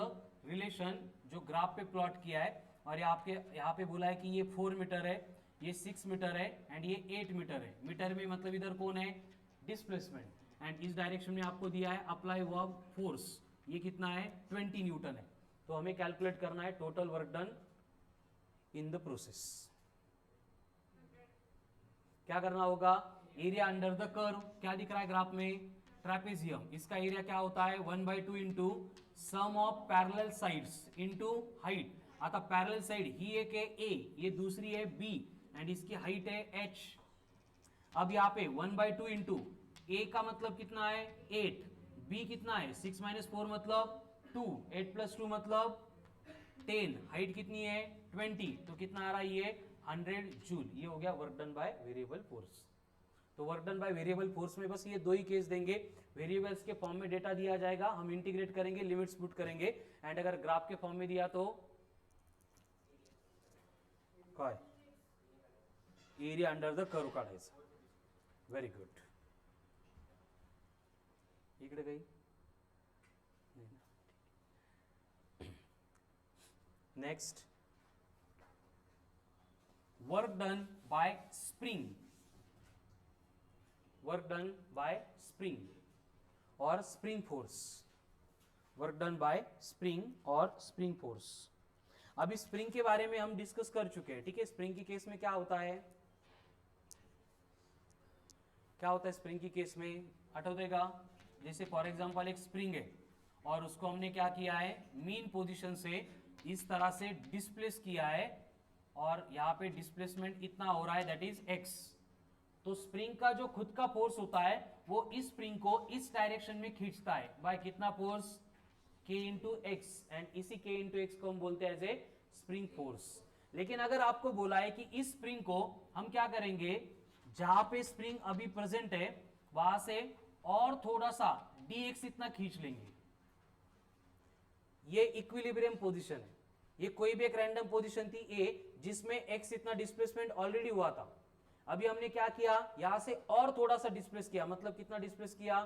रिलेशन जो ग्राफ पे प्लॉट किया है, और यहाँ पे बोला है कि ये 4 मीटर है, ये 6 मीटर है एंड ये 8 मीटर है। मीटर में मतलब इधर कौन है, डिस्प्लेसमेंट, एंड इस डायरेक्शन में आपको दिया है अप्लाई वर्क फोर्स, ये कितना है 20 न्यूटन है। तो हमें कैलकुलेट करना है total work done in the process. क्या करना होगा, एरिया अंडर द कर्व, क्या दिख रहा है ग्राफ में, ट्रेपेजियम, इसका एरिया क्या होता है 1/2 into sum of parallel sides into height. आता पैरेलल साइड ही एक है ए, ये दूसरी है बी, एंड इसकी हाइट है h। अब यहाँ पे 1/2 इंटू ए का मतलब कितना है 8, बी कितना है 6 - 4 मतलब 2, 8 + 2 मतलब 10, हाइट कितनी है 20, तो कितना आ रहा है ये 100 जूल। ये हो गया work done by variable force. तो work done by variable force में बस ये 2 ही केस देंगे, वेरिएबल्स के फॉर्म में डेटा दिया जाएगा, हम इंटीग्रेट करेंगे, लिमिट्स पुट करेंगे, एंड अगर ग्राफ के फॉर्म में दिया तो काय एरिया अंडर द कर्व काढायचं। व्हेरी गुड, इकडे काही next, work done by spring, work done by spring और spring force, work done by spring और स्प्रिंग फोर्स। अभी स्प्रिंग के बारे में हम डिस्कस कर चुके हैं, ठीक है। स्प्रिंग की केस में क्या होता है, क्या होता है स्प्रिंग की केस में, आठवतंय का, जैसे फॉर एग्जांपल एक स्प्रिंग है और उसको हमने क्या किया है, मीन पोजीशन से इस तरह से डिस्प्लेस किया है और यहाँ पे डिस्प्लेसमेंट इतना हो रहा है, दैट इज x। तो स्प्रिंग का जो खुद का फोर्स होता है वो इस स्प्रिंग को इस डायरेक्शन में खींचता है बाय कितना force, k into x, and इसी k इंटू एक्स को हम बोलते हैं एज ए स्प्रिंग फोर्स। लेकिन अगर आपको बोला है कि इस स्प्रिंग को हम क्या करेंगे, जहां पे स्प्रिंग अभी प्रेजेंट है वहां से और थोड़ा सा dx इतना खींच लेंगे, ये इक्विलिब्रियम पोजीशन है। ये कोई भी एक रैंडम पोजीशन थी a जिसमें x इतना डिस्प्लेसमेंट ऑलरेडी हुआ था। अभी हमने क्या किया, यहां से और थोड़ा सा डिस्प्लेस किया, मतलब कितना डिस्प्लेस किया,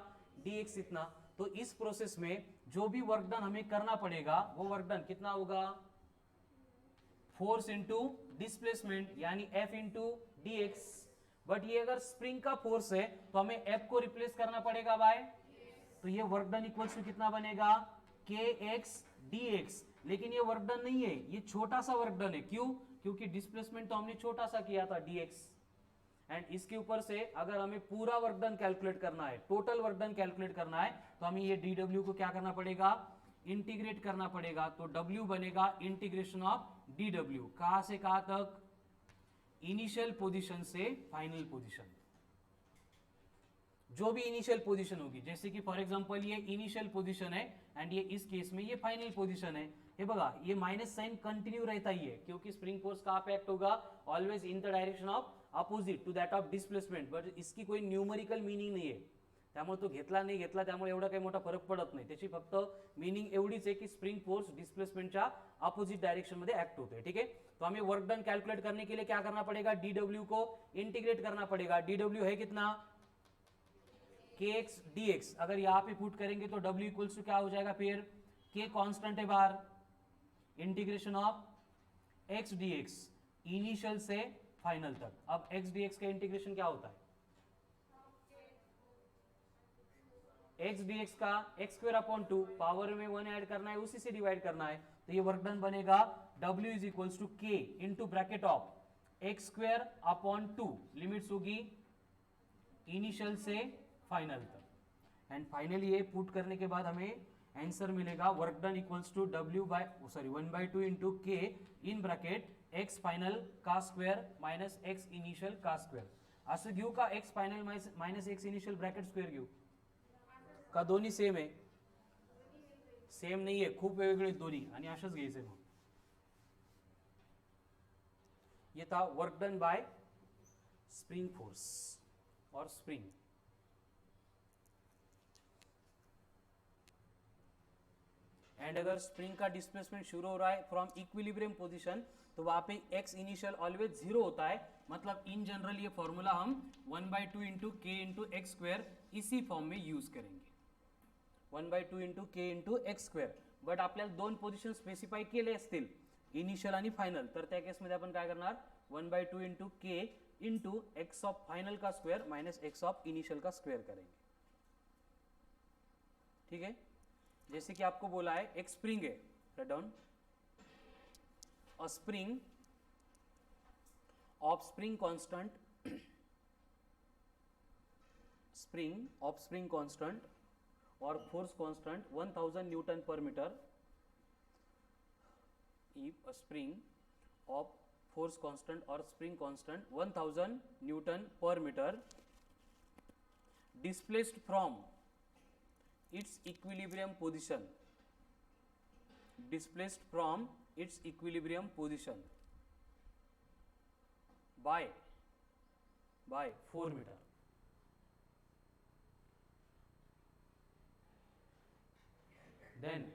dx इतना। तो इस प्रोसेस में जो भी वर्क डन हमें करना पड़ेगा वो वर्क डन कितना होगा, फोर्स इंटू डिस्प्लेसमेंट यानी F इंटू dx। बट ये अगर स्प्रिंग का फोर्स है तो हमें F को रिप्लेस करना पड़ेगा बाय, तो ये वर्क डन इक्वल्स टू कितना बनेगा, kx dx। लेकिन ये वर्क डन नहीं है, ये छोटा सा वर्क डन है। क्यों, क्योंकि डिस्प्लेसमेंट तो हमने छोटा सा किया था dx, एंड इसके ऊपर से अगर हमें पूरा वर्क डन कैलकुलेट करना है, टोटल वर्क डन कैलकुलेट करना है, तो हमें ये dw को क्या करना पड़ेगा, इंटीग्रेट करना पड़ेगा। तो w बनेगा इंटीग्रेशन ऑफ dw, कहां से कहां तक, इनिशियल पोजीशन से फाइनल पोजीशन। जो भी इनिशियल पोजीशन होगी, जैसे कि फॉर एग्जांपल ये इनिशियल पोजीशन है एंड ये इस केस में ये फाइनल पोजीशन है। ये बघा, ये माइनस साइन कंटिन्यू रहता ही है क्योंकि स्प्रिंग फोर्स कहां पे एक्ट होगा, always in the direction of opposite to that of displacement. But इसकी कोई न्यूमरिकल मिनिंग नाही आहे, त्यामुळे तो घेतला नाही घेतला त्यामुळे एवढा काही मोठा फरक पडत नाही। त्याची फक्त मिनिंग एवढीच आहे की स्प्रिंग फोर्स डिस्प्लेसमेंटच्या अपोजिट डायरेक्शन मध्ये एक्ट होते। ठीक है, तो हमें वर्क डन कैलकुलेट करने के लिए क्या करना पड़ेगा, dw को इंटीग्रेट करना पड़ेगा। dw है कितना, kx dx। अगर यहां पे पुट करेंगे तो w इक्वल्स टू क्या हो जाएगा, फिर k कांस्टेंट है बाहर, integration of x dx initial से फाइनल तक। अब x dx का इंटीग्रेशन क्या होता है, x dx का x स्क्वायर अपॉन 2, पावर में 1 ऐड करना है, उसी से डिवाइड करना है। तो ये वर्क डन बनेगा w is equals to k into bracket of x square upon 2, limits होगी इनिशियल से फाइनल तक। एंड फाइनली ये पुट करने के बाद हमें आंसर मिलेगा work done equals to w by 1/2 into K in bracket x final का स्क्वेअर मायनस x इनिशियल का स्क्वेअर। असं घेऊ का, x final minus x initial bracket square घेऊ का, दोन्ही सेम आहे, सेम नाही आहे, खूप वेगवेगळे दोन्ही, आणि असंच घ्यायचंय। मग ये था work done by spring force और स्प्रिंग। एंड अगर स्प्रिंग का डिस्प्लेसमेंट शुरू हो रहा है फ्रॉम इक्विलिब्रियम पोजीशन तो वहां पे x इनिशियल ऑलवेज 0 होता है। मतलब इन जनरल ये फॉर्मूला हम 1/2 इंटू के इंटू एक्स स्क्वेयर इसी फॉर्म में यूज करेंगे, 1/2 इंटू के इंटू एक्स स्क्वेअर। बट आपल्याला दोन पोजिशन स्पेसिफाय केले असतील, इनिशियल आणि फायनल, तर त्या केसमध्ये आपण काय करणार, 1/2 इंटू के इंटू एक्स ऑफ फाइनल का square minus x of initial का स्क्वायर करेंगे। ठीक है, जैसे कि आपको बोला है एक स्प्रिंग है, write down, a spring of spring constant, spring of spring constant और फोर्स कांस्टेंट 1000 न्यूटन पर metre, if a spring of force constant or spring constant 1000 newton per meter displaced from its equilibrium position, displaced from its equilibrium position by 4 meter, then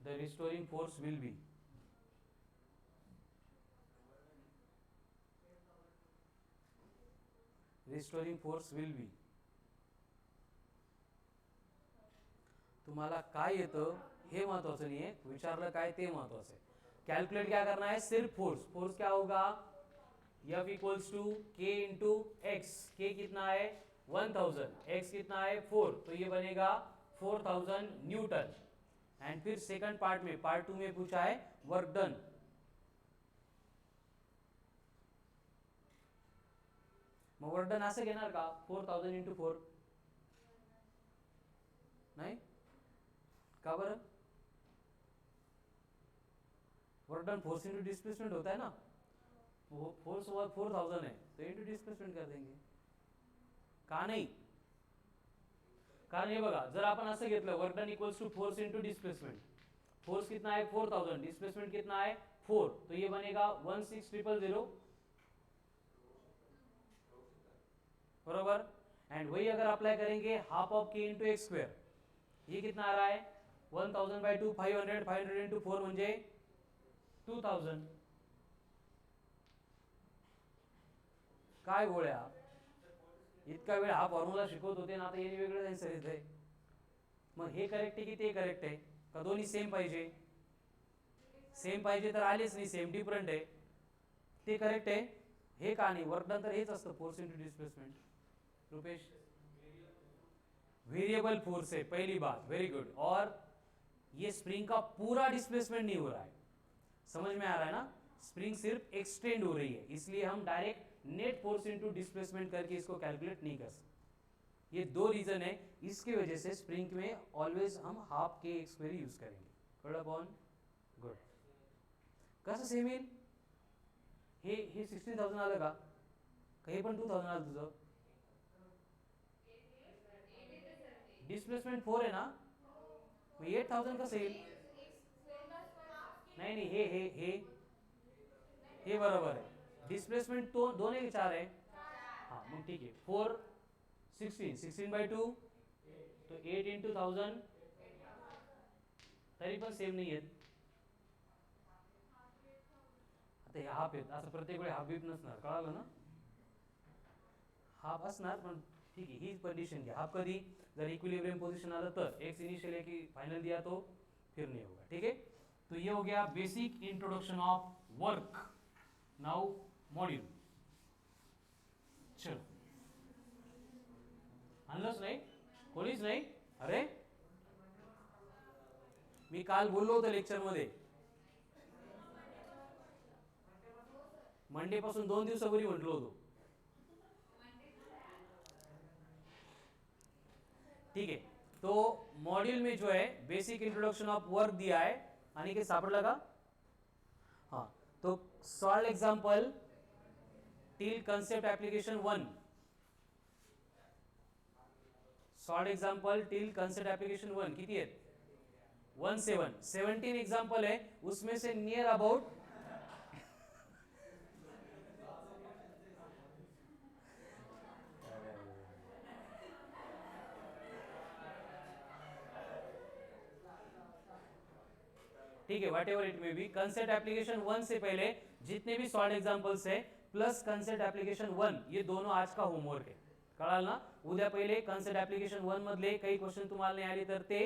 the restoring force will be तुम्हाला काय येतं हे महत्वाचं नाही आहे, विचारलं काय ते महत्वाचं आहे। कैलकुलेट क्या करना है, सिर्फ फोर्स। फोर्स क्या होगा, F इक्वल्स टू के इंटू एक्स, के कितना है 1000, एक्स कितना है 4, तो ये बनेगा 4000 न्यूटन। एंड फिर सेकंड पार्ट में, पार्ट 2 में पूछा है वर्क डन, मग वर्क डन असं घेणार का, 4000 इंटू 4, नाही का बरं? Work done force into displacement होता है ना, फोर्स 4000 है तो इंटू डिस्प्लेसमेंट कर देंगे. का नाही? कारण हे बघा, जर आपण असं घेतलं work done equals to force into displacement, force कितना है 4000, डिस्प्लेसमेंट कितना है 4, तो ये बनेगा 16000 बरोबर. एंड वही अगर अप्लाई करेंगे हाफ ऑफ के इंटू एक्स स्क्वेअर, ये कितना आ रहा है 1000 बाय 2 500, 500 इंटू 4 म्हणजे 2000. काय गोळ्या, इतका वेळ हा फॉर्म्युला शिकवत होते ना, आता हे वेगळं आन्सर येत आहे. मग हे करेक्ट आहे की ते करेक्ट आहे? का दोन्ही सेम पाहिजे? सेम पाहिजे तर आलेच नाही, सेम डिफरंट आहे, ते करेक्ट आहे. हे का नाही? वर्क डन तर हेच असतं, force into displacement. Rupesh, variable force है पहली बात, वेरी गुड. और ये स्प्रिंग का पूरा डिस्प्लेसमेंट नहीं हो रहा है, समझ में आ रहा है ना? स्प्रिंग सिर्फ एक्सटेंड हो रही है, इसलिए हम direct net force into displacement करके इसको कैलकुलेट नहीं कर सकते. ये दो रीजन है, इसकी वजह से स्प्रिंग में ऑलवेज हम हाफ के एक्स स्क्वेअर यूज करेंगे. कळलं पण? गुड. कसं सेम येईल? हे 16000 आलं का? हे पण 2000 आलं तुझं? डिस्प्लेसमेंट 4 आहे ना, मग 8000 कसं येईल? नाही नाही, हे हे हे हे बरोबर आहे. डिस्प्लेसमेंट तो 2 आहे 4 आहे? हां, मग ठीक आहे. 4 16 बाय 2 तो 8 इंटू 1000, तरी पण सेम नाही आहेत. आता हे हाफ आहेत, असं प्रत्येक वेळी हाफ बीप नसणार, कळालं ना? हाफ असणार, पण ठीक है, ही कंडीशन घ्या. हाफ कधी? जर इक्विलिब्रियम पोजीशन आलं तर. एक्स इनिशियल एक फाइनल दिया तो फिर नहीं होगा. ठीक है, तो ये हो गया basic introduction of work. Now module. चलो, आणलंच नाही? कोणीच नाही? अरे मी काल बोललो होतो लेक्चर मध्ये, मंडे पासून 2 दिवसापूर्वी म्हटलो होतो. ठीक है, तो मॉड्यूल में जो है बेसिक इंट्रोडक्शन ऑफ वर्क दिया है. आणि के सापडला का? हाँ, तो solve example till concept application 1. Solve example till concept application 1 किती आहेत? 17 एग्जांपल है, उसमें से नियर अबाउट ठीक है, what ever it may be, concept application 1 से पहले जितने भी सॉल्व एग्जांपल्स है प्लस कंसेप्ट एप्लीकेशन 1, ये दोनों आज का होमवर्क है. कळाल ना? उद्या पहिले कंसेप्ट एप्लीकेशन 1 मधले काही क्वेश्चन तुम्हाला नहीं आले तर ते,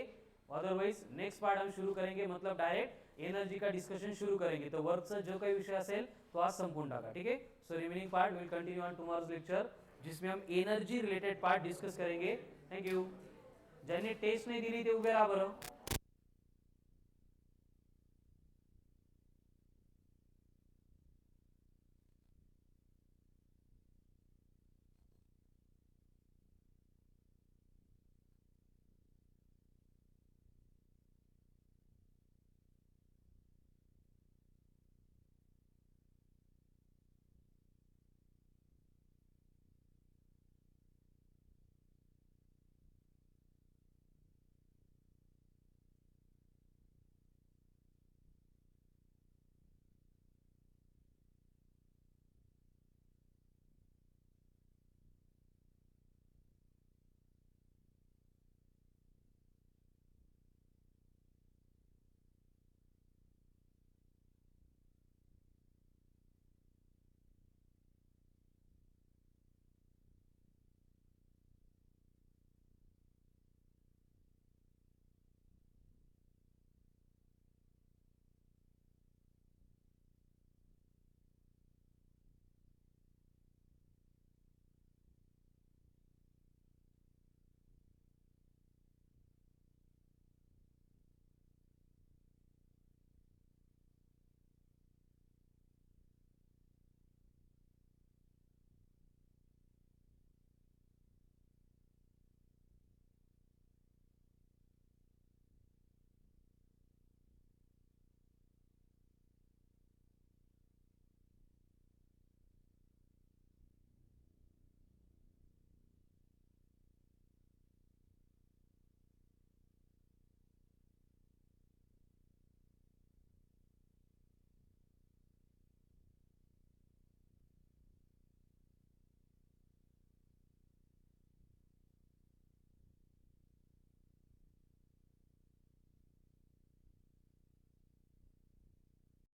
अदरवाइज नेक्स्ट पार्ट हम शुरू करेंगे, मतलब डायरेक्ट एनर्जी का डिस्कशन शुरू करेंगे. तो वर्कचा जो काही विषय असेल तो आज संपूर्ण टाका. ठीक है, so remaining part will continue on tomorrow's lecture, जिसमें हम एनर्जी रिलेटेड पार्ट डिस्कस करेंगे. Thank you. ज्यांनी टेस्ट नहीं दिली ते उभे राहा बरं.